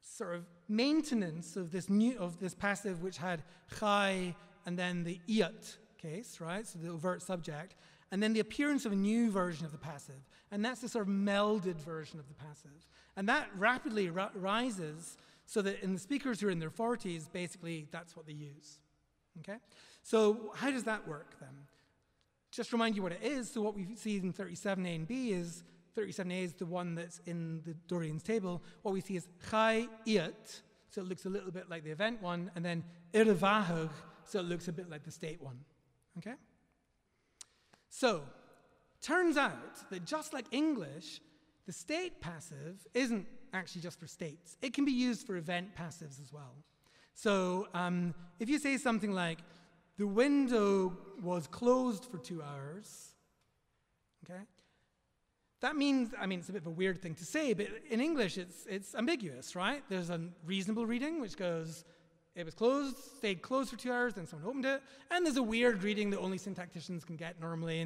sort of maintenance of this passive which had chai and then the iat case, right? So the overt subject, and then the appearance of a new version of the passive, and that's the sort of melded version of the passive. And that rapidly rises so that in the speakers who are in their 40s, basically that's what they use. Okay? So how does that work then? Just remind you what it is. So what we see in 37A and B is, 37A is the one that's in the Dorians table. What we see is chai iat, so it looks a little bit like the event one, and then irvahag, so it looks a bit like the state one. Okay? So, turns out that just like English, the state passive isn't actually just for states. It can be used for event passives as well. So, if you say something like, the window was closed for 2 hours, okay? That means, it's a bit of a weird thing to say, but in English it's ambiguous, right? There's a reasonable reading which goes, it was closed, stayed closed for 2 hours, then someone opened it, and there's a weird reading that only syntacticians can get normally,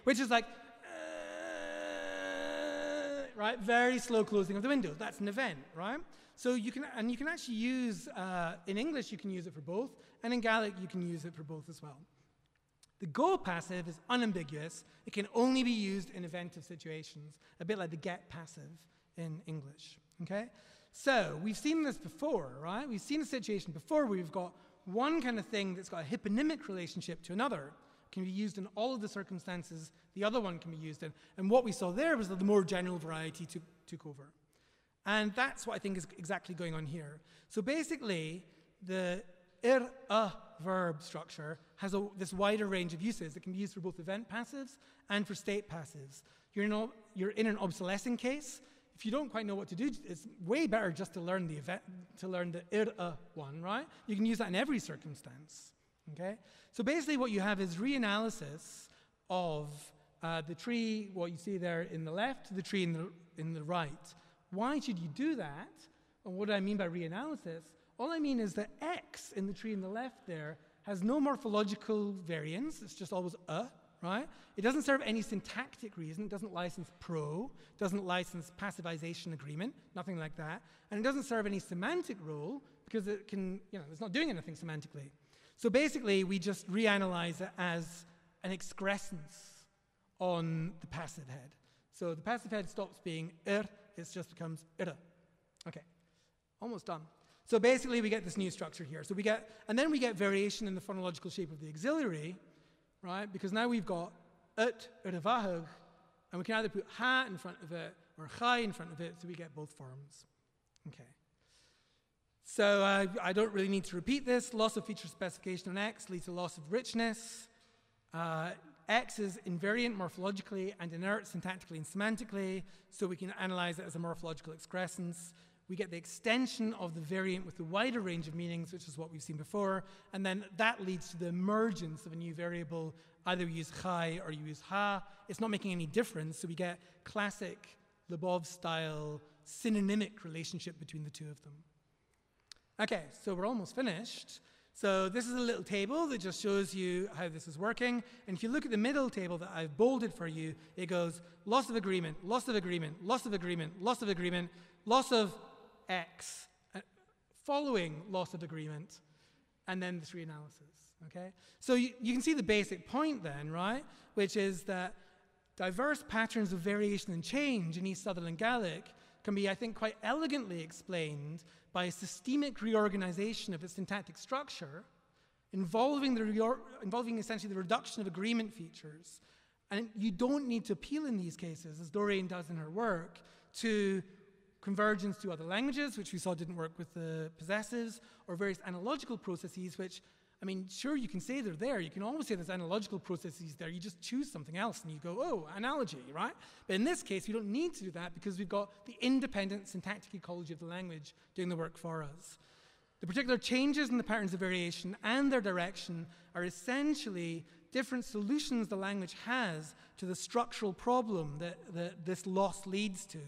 which is like, right? Very slow closing of the window. That's an event, right? So you can actually use, in English you can use it for both, and in Gaelic you can use it for both as well. The go passive is unambiguous. It can only be used in eventive situations, a bit like the get passive in English, okay? So we've seen this before, right? We've seen a situation before where we've got one kind of thing that's got a hyponymic relationship to another, can be used in all of the circumstances the other one can be used in. And what we saw there was that the more general variety took over. And that's what I think is exactly going on here. So basically, the verb structure has this wider range of uses. It can be used for both event passives and for state passives. You're in an obsolescing case. If you don't quite know what to do, it's way better just to learn the one, right? You can use that in every circumstance. Okay? So basically what you have is reanalysis of the tree, what you see there in the left, to the tree in the right. Why should you do that? And what do I mean by reanalysis? All I mean is that X in the tree in the left there has no morphological variance. It's just always right? It doesn't serve any syntactic reason. It doesn't license pro, doesn't license passivization agreement, nothing like that. And it doesn't serve any semantic role because it can, it's not doing anything semantically. So basically, we just reanalyze it as an excrescence on the passive head. So the passive head stops being it just becomes Okay, almost done. So basically, we get this new structure here. So and then we get variation in the phonological shape of the auxiliary, right? Because now we've got vahag, and we can either put ha in front of it or chai in front of it, so we get both forms. Okay. So I don't really need to repeat this. Loss of feature specification on X leads to loss of richness. X is invariant morphologically and inert syntactically and semantically, so we can analyze it as a morphological excrescence. We get the extension of the variant with the wider range of meanings, which is what we've seen before, and then that leads to the emergence of a new variable. Either you use chai or you use ha. It's not making any difference, so we get classic Lebov-style synonymic relationship between the two of them. Okay, so we're almost finished. So this is a little table that just shows you how this is working. And if you look at the middle table that I've bolded for you, it goes loss of agreement, loss of agreement, loss of agreement, loss of agreement, loss of X, following loss of agreement, and then this reanalysis, okay? So you can see the basic point then, right? Which is that diverse patterns of variation and change in East Sutherland Gaelic can be, I think, quite elegantly explained by a systemic reorganization of its syntactic structure involving essentially the reduction of agreement features. And you don't need to appeal in these cases, as Dorian does in her work, to convergence to other languages, which we saw didn't work with the possessives, or various analogical processes, which, I mean, sure, you can say they're there. You can always say there's analogical processes there. You just choose something else and you go, oh, analogy, right? But in this case, we don't need to do that because we've got the independent syntactic ecology of the language doing the work for us. The particular changes in the patterns of variation and their direction are essentially different solutions the language has to the structural problem that this loss leads to,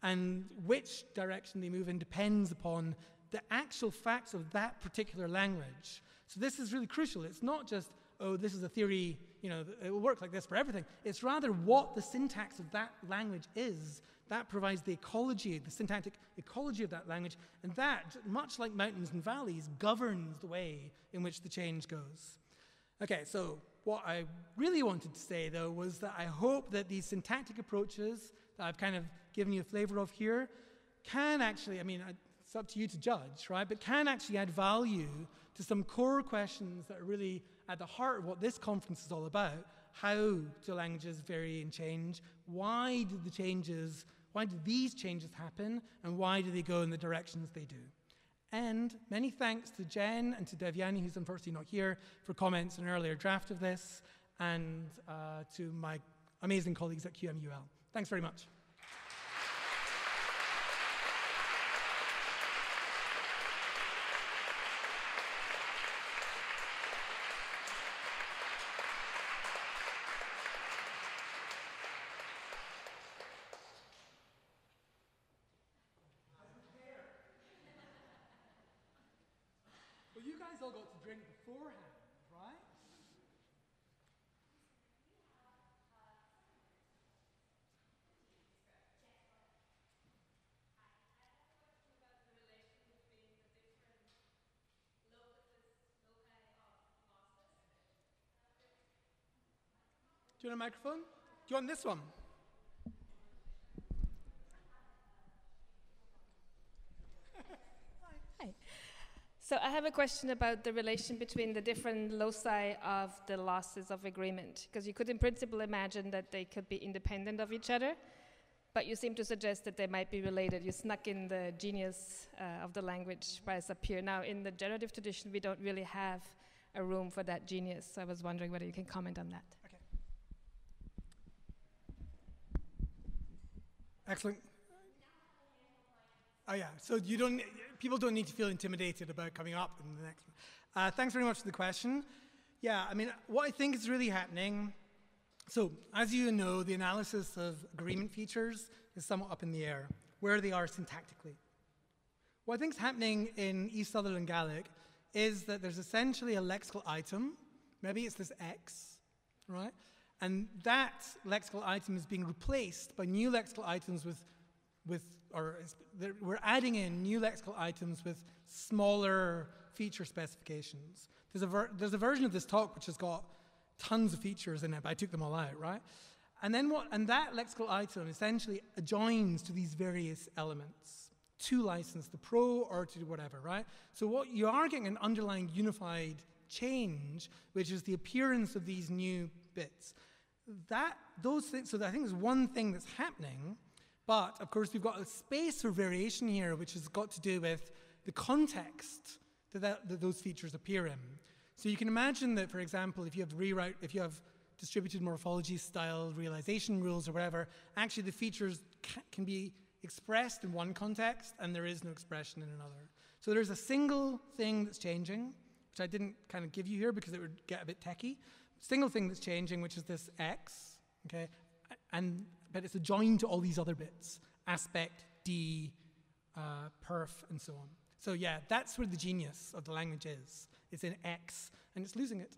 and which direction they move in depends upon the actual facts of that particular language. So this is really crucial. It's not just, oh, this is a theory, you know, it will work like this for everything. It's rather what the syntax of that language is. That provides the ecology, the syntactic ecology of that language, and that, much like mountains and valleys, governs the way in which the change goes. Okay, so what I really wanted to say, though, was that I hope that these syntactic approaches that I've kind of given you a flavor of here can actually, I mean, it's up to you to judge, right? But can actually add value to some core questions that are really at the heart of what this conference is all about. How do languages vary and change? Why do these changes happen? And why do they go in the directions they do? And many thanks to Jen and to Devyani, who's unfortunately not here, for comments on an earlier draft of this, and to my amazing colleagues at QMUL. Thanks very much. Well, you guys all got to drink beforehand, right? Do you want a microphone? Do you want this one? Hi. So I have a question about the relation between the different loci of the losses of agreement, because you could in principle imagine that they could be independent of each other, but you seem to suggest that they might be related. You snuck in the genius of the language bias up here. Now, in the generative tradition, we don't really have a room for that genius, so I was wondering whether you can comment on that. Okay. Excellent. Oh yeah, so people don't need to feel intimidated about coming up in the next one. Thanks very much for the question. Yeah, I mean, what I think is really happening, so as you know, the analysis of agreement features is somewhat up in the air, where they are syntactically. What I think is happening in East Sutherland Gaelic is that there's essentially a lexical item, maybe it's this X, right? And that lexical item is being replaced by new lexical items we're adding in new lexical items with smaller feature specifications. There's a version of this talk which has got tons of features in it, but I took them all out, right? And that lexical item essentially adjoins to these various elements, to license the pro or to whatever, right? So what you are getting an underlying unified change, which is the appearance of these new bits. Those things, so I think there's one thing that's happening. But, of course, we've got a space for variation here, which has got to do with the context that those features appear in. So you can imagine that, for example, if you have distributed morphology style realization rules or whatever, actually the features can be expressed in one context, and there is no expression in another. So there's a single thing that's changing, which I didn't kind of give you here because it would get a bit techy. Single thing that's changing, which is this X, okay? But it's a join to all these other bits, aspect, D, perf, and so on. So yeah, that's where the genius of the language is It's in X, and it's losing it.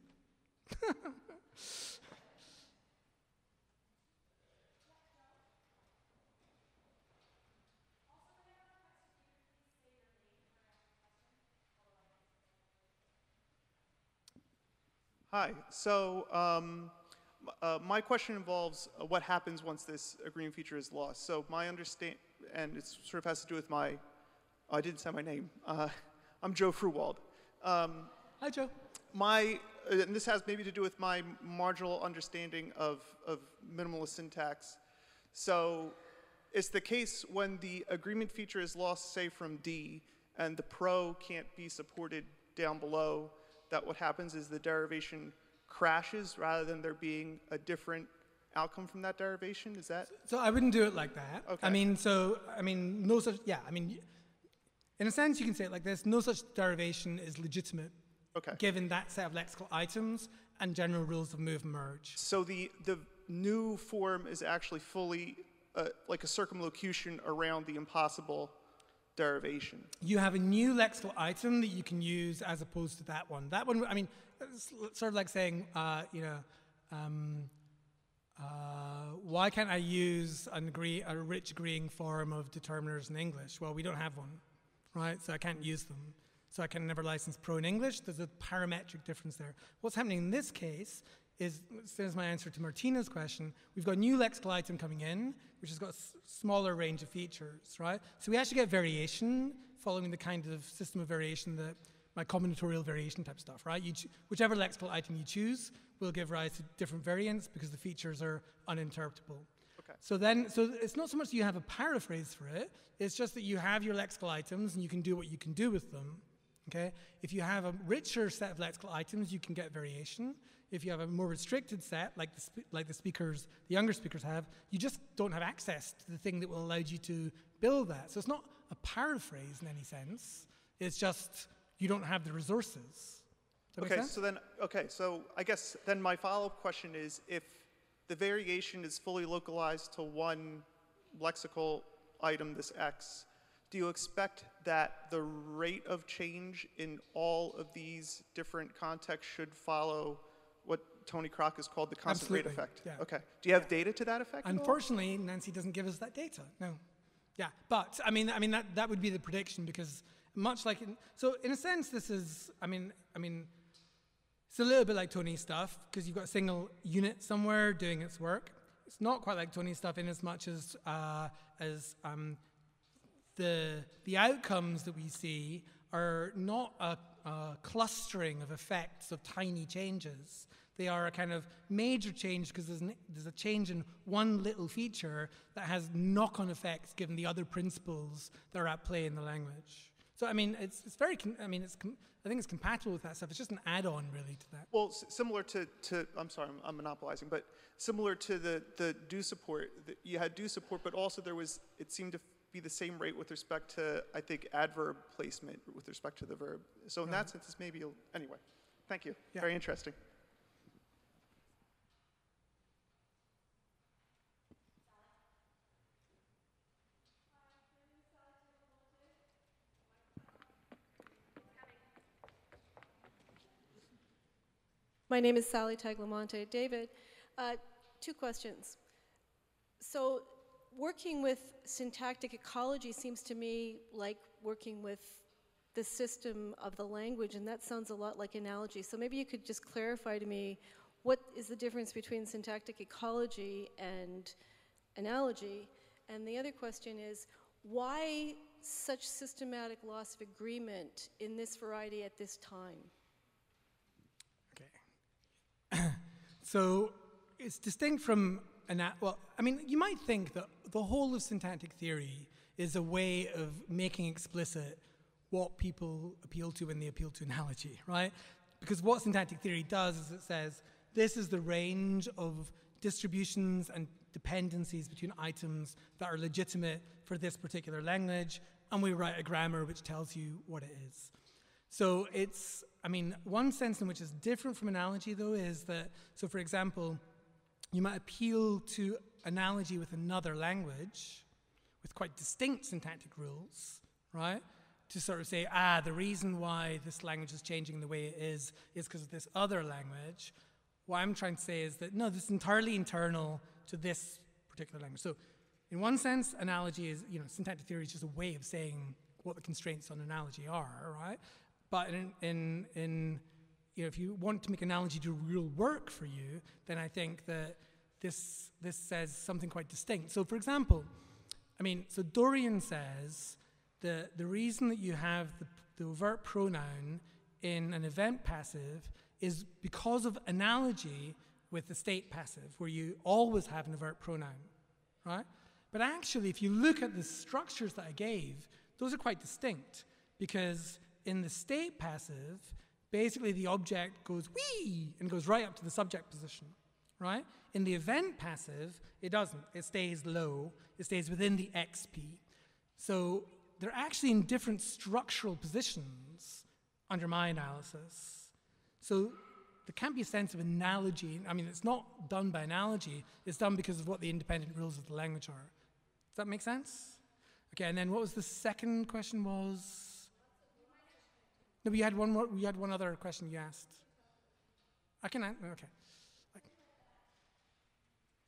Hi. So my question involves what happens once this agreement feature is lost. So my understanding, and it sort of has to do with my, I didn't say my name. I'm Joe Fruwald. Hi, Joe. And this has maybe to do with my marginal understanding of minimalist syntax. So it's the case when the agreement feature is lost, say, from D, and the pro can't be supported down below, that what happens is the derivation crashes rather than there being a different outcome from that derivation? Is that? So I wouldn't do it like that. Okay. I mean, no such, yeah, I mean, in a sense you can say it like this: no such derivation is legitimate, Okay. given that set of lexical items and general rules of move and merge. So the new form is actually fully like a circumlocution around the impossible derivation. You have a new lexical item that you can use as opposed to that one. That one, I mean, it's sort of like saying, why can't I use a rich agreeing form of determiners in English? Well, we don't have one, right? So I can't use them. So I can never license pro in English. There's a parametric difference there. What's happening in this case is, this is my answer to Martina's question, we've got a new lexical item coming in, which has got a smaller range of features, right? So we actually get variation following the kind of system of variation that my combinatorial variation type stuff, right? Whichever lexical item you choose will give rise to different variants because the features are uninterpretable. Okay. So it's not so much that you have a paraphrase for it, it's just that you have your lexical items and you can do what you can do with them, okay? If you have a richer set of lexical items, you can get variation. If you have a more restricted set, like the younger speakers have, you just don't have access to the thing that will allow you to build that. So it's not a paraphrase in any sense. It's just you don't have the resources. Does that make sense? So I guess then my follow-up question is, if the variation is fully localized to one lexical item, this X, do you expect that the rate of change in all of these different contexts should follow what Tony Kroc has called the constant rate effect? Yeah. Okay. Do you have data to that effect? Unfortunately, Nancy doesn't give us that data. No. Yeah, but I mean that would be the prediction, because much like so in a sense this is I mean it's a little bit like Tony's stuff, because you've got a single unit somewhere doing its work. It's not quite like Tony's stuff in as much as the outcomes that we see are not a clustering of effects of tiny changes. They are a kind of major change because there's a change in one little feature that has knock-on effects given the other principles that are at play in the language. So I mean, it's very. I think it's compatible with that stuff. It's just an add-on really to that. Well, similar to I'm sorry, I'm monopolizing, but similar to the do support, you had do support, but also it seemed to be the same rate with respect to, I think, adverb placement with respect to the verb. So in that sense, it's maybe, anyway, thank you. Yeah. Very interesting. My name is Sally Tagliamonte. David, two questions. So working with syntactic ecology seems to me like working with the system of the language, and that sounds a lot like analogy. So maybe you could just clarify to me, what is the difference between syntactic ecology and analogy? And the other question is, why such systematic loss of agreement in this variety at this time? So it's distinct from you might think that the whole of syntactic theory is a way of making explicit what people appeal to when they appeal to analogy, right? Because what syntactic theory does is it says, this is the range of distributions and dependencies between items that are legitimate for this particular language, and we write a grammar which tells you what it is. So it's, one sense in which it's different from analogy, though, is that, so for example, you might appeal to analogy with another language with quite distinct syntactic rules, right? to sort of say, the reason why this language is changing the way it is because of this other language. What I'm trying to say is that, no, this is entirely internal to this particular language. So in one sense, analogy is, syntactic theory is just a way of saying what the constraints on analogy are, right? But if you want to make analogy do real work for you, then I think that this says something quite distinct. So for example, so Dorian says that the reason that you have the overt pronoun in an event passive is because of analogy with the state passive, where you always have an overt pronoun, right? But actually, if you look at the structures that I gave, those are quite distinct, because in the state passive, basically the object goes wee and goes right up to the subject position, right? In the event passive, it doesn't. It stays low. It stays within the XP. So they're actually in different structural positions under my analysis. So there can't be a sense of analogy. It's not done by analogy. It's done because of what the independent rules of the language are. Does that make sense? Okay, and then what was the second question was? No, but you had one more. You had one other question you asked. I can answer. Okay.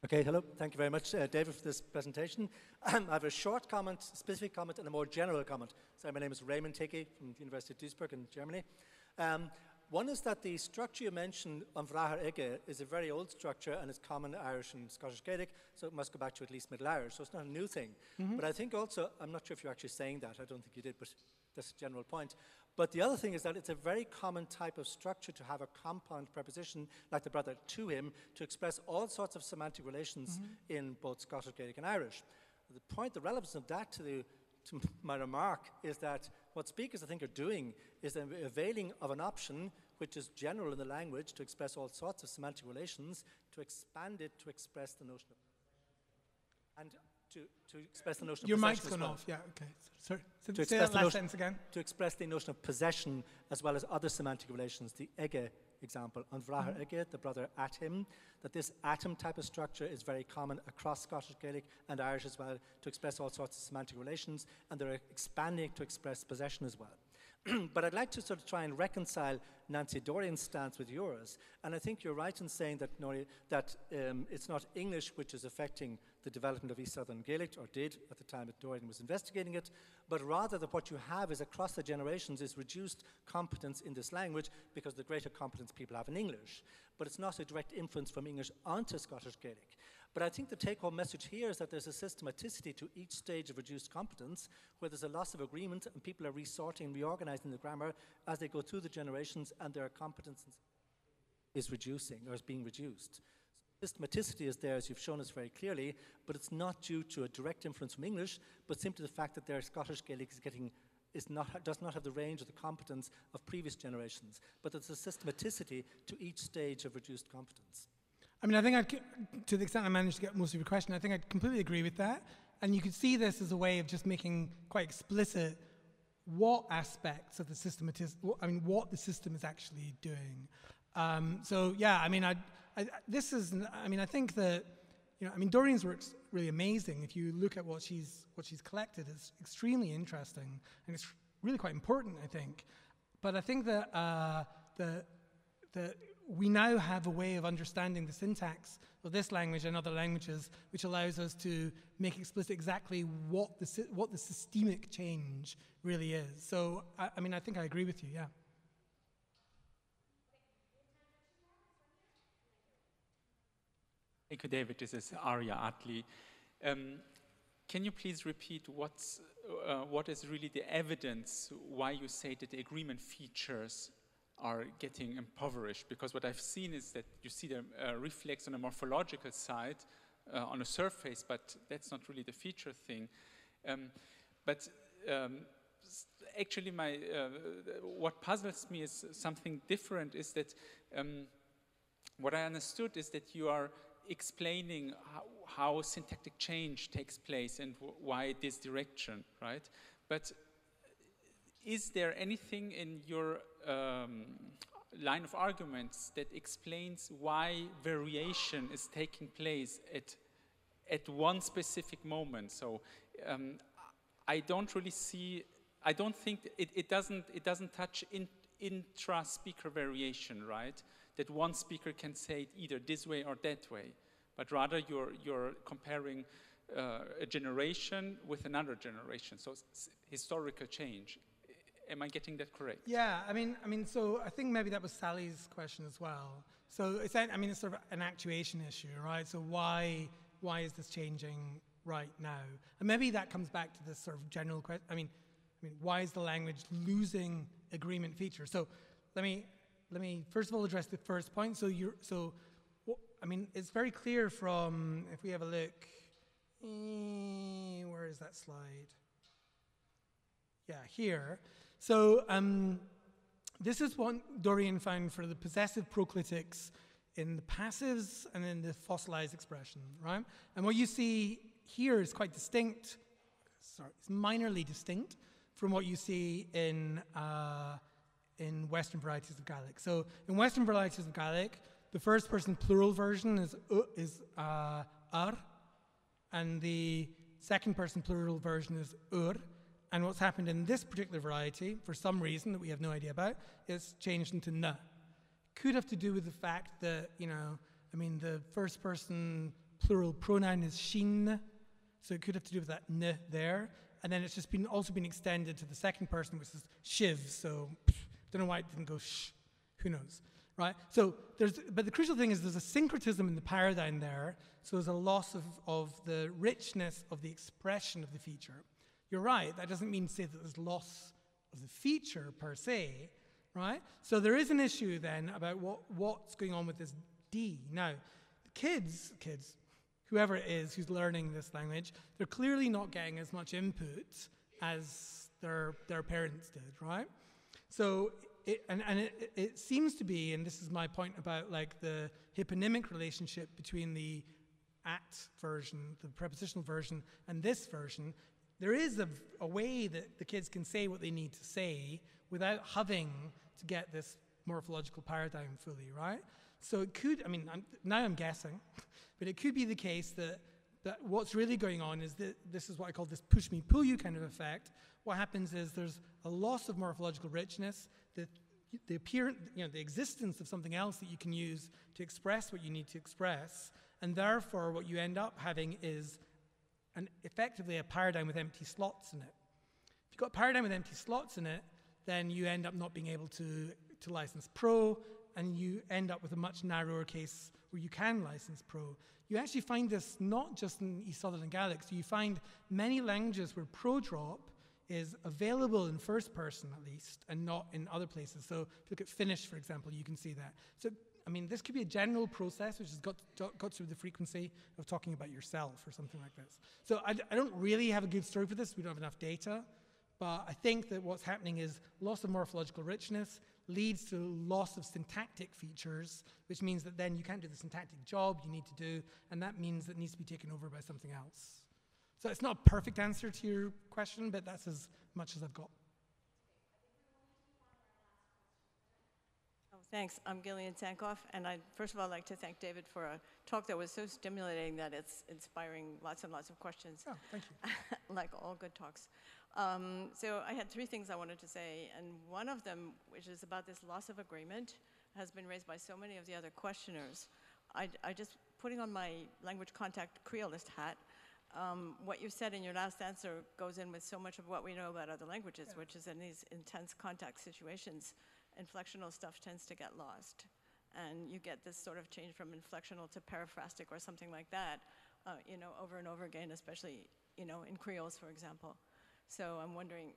Okay, hello. Thank you very much, David, for this presentation. I have a short comment, specific comment, and a more general comment. So my name is Raymond Hickey from the University of Duisburg in Germany. One is that the structure you mentioned on Vraher Ege is a very old structure, and it's common Irish and Scottish Gaelic, so it must go back to at least Middle Irish, so it's not a new thing. But I think also, I'm not sure if you're actually saying that, I don't think you did, but that's a general point. But the other thing is that it's a very common type of structure to have a compound preposition, like the brother to him, to express all sorts of semantic relations in both Scottish Gaelic and Irish. The point, the relevance of that to my remark is that what speakers, I think, are doing is availing of an option which is general in the language to express all sorts of semantic relations, to expand it to express the notion of, and to express the notion of possession. Your mic's gone off, yeah, okay. Sorry, so say that last sentence again. To express the notion of possession as well as other semantic relations, the Ege example, on Vraher Ege, the brother at him, that this atom type of structure is very common across Scottish Gaelic and Irish as well, to express all sorts of semantic relations, and they're expanding to express possession as well. But I'd like to sort of try and reconcile Nancy Dorian's stance with yours. And I think you're right in saying that, Nori, that it's not English which is affecting the development of East Southern Gaelic, or did at the time that Dorian was investigating it, but rather that what you have is across the generations is reduced competence in this language because the greater competence people have in English. But it's not a direct influence from English onto Scottish Gaelic. But I think the take-home message here is that there's a systematicity to each stage of reduced competence, where there's a loss of agreement and people are resorting and reorganizing the grammar as they go through the generations, and their competence is reducing, or is being reduced. Systematicity is there, as you've shown us very clearly, but it's not due to a direct influence from English, but simply the fact that their Scottish Gaelic does not have the range or the competence of previous generations, but there's a systematicity to each stage of reduced competence. I think to the extent I managed to get most of your question, I think I'd completely agree with that. And you could see this as a way of just making quite explicit what aspects of the system what the system is actually doing. So yeah, I think that, Dorian's work's really amazing. If you look at what she's collected, it's extremely interesting, and it's really quite important, I think. But I think that we now have a way of understanding the syntax of this language and other languages, which allows us to make explicit exactly what the systemic change really is. So, I think I agree with you, yeah. Thank you, David. This is Arya Atli. Can you please repeat what is really the evidence why you say that the agreement features are getting impoverished? Because what I've seen is that you see the reflex on a morphological side on a surface, but that's not really the feature thing. Actually, what puzzles me is something different, is that what I understood is that you are explaining how syntactic change takes place and why this direction, right? But is there anything in your line of arguments that explains why variation is taking place at one specific moment? So I don't really see I don't think it doesn't touch intra-speaker variation, right? That one speaker can say it either this way or that way, but rather you're comparing a generation with another generation, so historical change. Am I getting that correct? Yeah, I mean, so I think maybe that was Sally's question as well. So it's sort of an actuation issue, right? So why is this changing right now? And maybe that comes back to this sort of general question. I mean, why is the language losing agreement features? So let me first of all address the first point. So it's very clear from, if we have a look, where is that slide? Yeah, here. So this is what Dorian found for the possessive proclitics in the passives and in the fossilized expression, right? And what you see here is quite distinct, it's minorly distinct from what you see in Western varieties of Gaelic. So in Western varieties of Gaelic, the first person plural version is ar, and the second person plural version is ur. And what's happened in this particular variety, for some reason that we have no idea about, is changed into na. Could have to do with the fact that, the first person plural pronoun is shin, so it could have to do with that n there. And then it's just also been extended to the second person, which is shiv, so don't know why it didn't go sh, who knows, right? So but the crucial thing is there's a syncretism in the paradigm there, so there's a loss of the richness of the expression of the feature. You're right, that doesn't mean to say that there's loss of the feature per se, right? So there is an issue then about what's going on with this D. Now, kids, whoever it is who's learning this language, they're clearly not getting as much input as their parents did, right? So it seems to be, and this is my point about like the hyponymic relationship between the at version, the prepositional version, and this version. There is a way that the kids can say what they need to say without having to get this morphological paradigm fully, right? So it could, now I'm guessing, but it could be the case that what's really going on is that this is what I call this push me, pull you kind of effect. What happens is there's a loss of morphological richness, the existence of something else that you can use to express what you need to express, and therefore what you end up having is effectively a paradigm with empty slots in it. If you've got a paradigm with empty slots in it, then you end up not being able to license Pro, and you end up with a much narrower case where you can license Pro. You actually find this not just in East Sutherland Gaelic, so you find many languages where Pro drop is available in first person at least, and not in other places. So if you look at Finnish, for example, you can see that. So this could be a general process which has got through the frequency of talking about yourself or something like this. So I don't really have a good story for this. We don't have enough data. But I think that what's happening is loss of morphological richness leads to loss of syntactic features, which means that then you can't do the syntactic job you need to do, and that means that it needs to be taken over by something else. So it's not a perfect answer to your question, but that's as much as I've got. Thanks. I'm Gillian Sankoff, and I'd first of all like to thank David for a talk that was so stimulating that it's inspiring lots and lots of questions. Oh, thank you. Like all good talks. So I had three things I wanted to say, and one of them, which is about this loss of agreement, has been raised by so many of the other questioners. I just, putting on my language contact Creolist hat, what you said in your last answer goes in with so much of what we know about other languages, which is in these intense contact situations, inflectional stuff tends to get lost. And you get this sort of change from inflectional to paraphrastic or something like that, over and over again, especially, in Creoles, for example. So I'm wondering,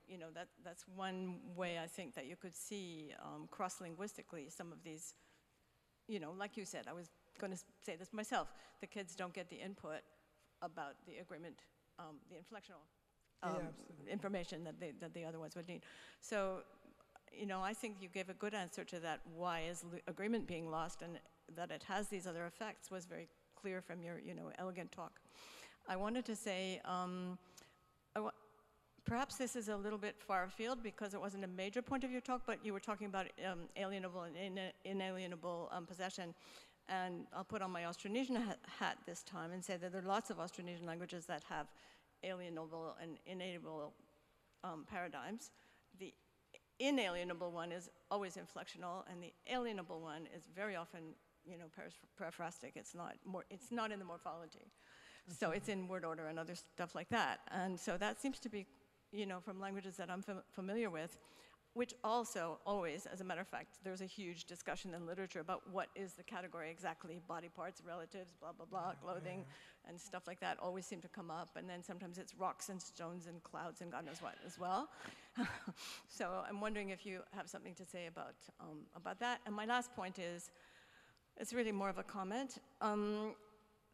that's one way I think that you could see cross-linguistically some of these, like you said, I was going to say this myself, the kids don't get the input about the agreement, the inflectional information that they otherwise would need. So, I think you gave a good answer to that, why is agreement being lost, and that it has these other effects was very clear from your, elegant talk. I wanted to say, perhaps this is a little bit far afield because it wasn't a major point of your talk, but you were talking about alienable and inalienable possession. And I'll put on my Austronesian hat this time and say that there are lots of Austronesian languages that have alienable and inalienable paradigms. The inalienable one is always inflectional, and the alienable one is very often, periphrastic. It's not in the morphology. So it's in word order and other stuff like that. And so that seems to be, from languages that I'm familiar with, which also always, as a matter of fact, there's a huge discussion in literature about what is the category exactly, body parts, relatives, blah, blah, blah, clothing, and stuff like that always seem to come up. And then sometimes it's rocks and stones and clouds and God knows what as well. So I'm wondering if you have something to say about that. And my last point is, it's really more of a comment.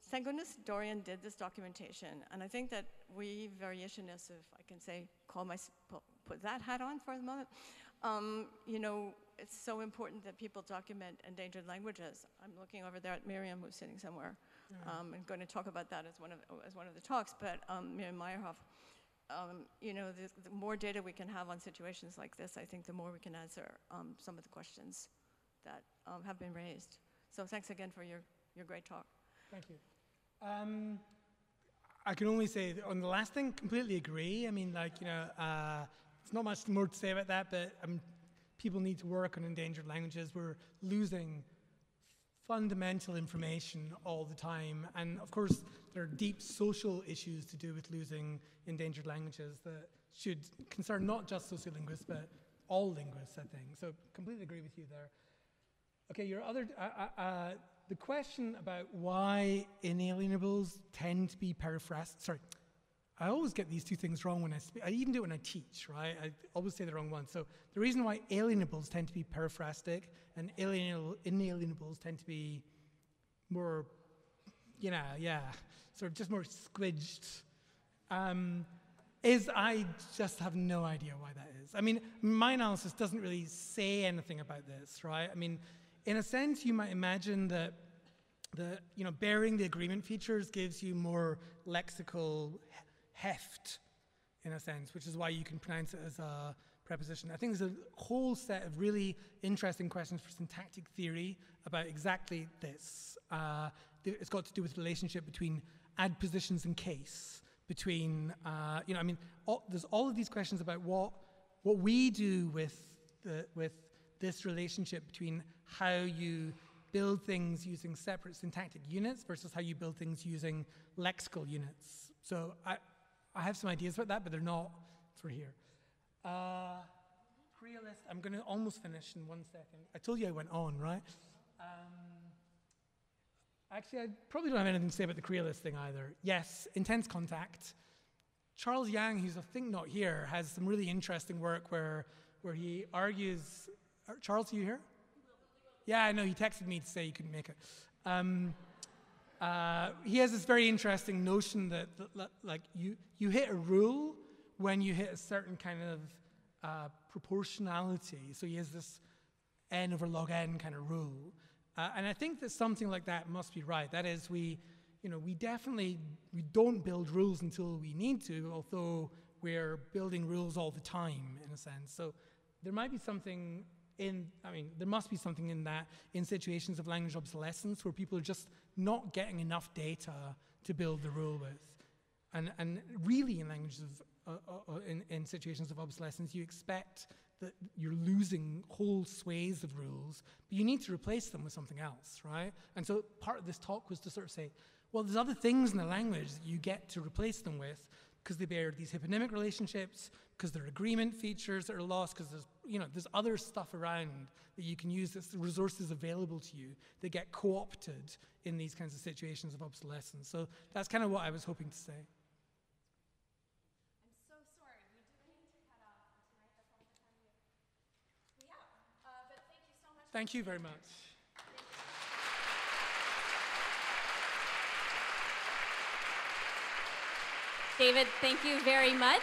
Thank goodness Dorian did this documentation, and I think that we variationists, if I can say, put that hat on for the moment, it's so important that people document endangered languages. I'm looking over there at Miriam, who's sitting somewhere, and going to talk about that as one of the talks, but Miriam Meyerhoff, the more data we can have on situations like this, I think the more we can answer some of the questions that have been raised. So thanks again for your great talk. Thank you. I can only say on the last thing, completely agree. I mean, it's not much more to say about that, but people need to work on endangered languages. We're losing fundamental information all the time. And of course, there are deep social issues to do with losing endangered languages that should concern not just sociolinguists, but all linguists, I think. So completely agree with you there. Okay, your other, the question about why inalienables tend to be periphrastic, sorry, I always get these two things wrong when I speak. I even do it when I teach, right? I always say the wrong one. So the reason why alienables tend to be periphrastic and inalienables tend to be more, sort of just more squidged, is I just have no idea why that is. I mean, my analysis doesn't really say anything about this, right? I mean, in a sense, you might imagine that bearing the agreement features gives you more lexical heft, in a sense, which is why you can pronounce it as a preposition. I think there's a whole set of really interesting questions for syntactic theory about exactly this. It's got to do with the relationship between adpositions and case, between, there's all of these questions about what we do with this relationship between how you build things using separate syntactic units versus how you build things using lexical units. So I have some ideas about that, but they're not for here. Creolist, I'm going to almost finish in 1 second. I told you I went on, right? Actually, I probably don't have anything to say about the Creolist thing either. Yes, intense contact. Charles Yang, who's I think not here, has some really interesting work where he argues. Charles, are you here? Yeah, I know. He texted me to say he couldn't make it. He has this very interesting notion that you hit a rule when you hit a certain kind of proportionality. So he has this n over log n kind of rule. And I think that something like that must be right. That is, we don't build rules until we need to, although we're building rules all the time, in a sense. So there might be something there must be something in that in situations of language obsolescence where people are just not getting enough data to build the rule with. And really in languages in situations of obsolescence, you expect that you're losing whole swathes of rules, but you need to replace them with something else, right? And so part of this talk was to sort of say, well, there's other things in the language that you get to replace them with because they bear these hyponymic relationships, because there are agreement features that are lost, because there's other stuff around that you can use, that's the resources available to you that get co-opted in these kinds of situations of obsolescence. So that's kind of what I was hoping to say. I'm so sorry. We do need to cut off tonight. That's all the time we have. But thank you so much. Thank you very much. David, thank you very much.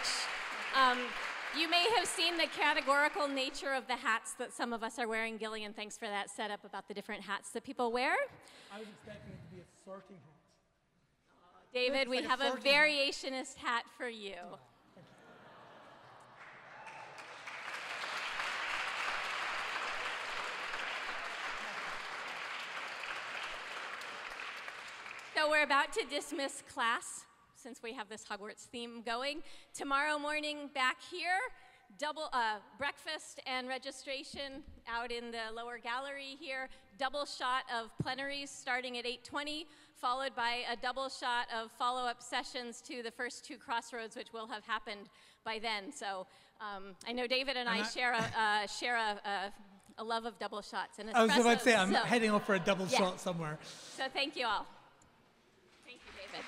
You may have seen the categorical nature of the hats that some of us are wearing. Gillian, thanks for that setup about the different hats that people wear. I was expecting it to be a sorting hat. David, we have a variationist hat for you. So we're about to dismiss class. since we have this Hogwarts theme going. Tomorrow morning back here, double breakfast and registration out in the lower gallery here. Double shot of plenaries starting at 8:20, followed by a double shot of follow-up sessions to the first 2 Crossroads, which will have happened by then. So I know David and I share a love of double shots and espresso. I was about to say, I'm heading off for a double shot somewhere. So thank you all. Thank you, David.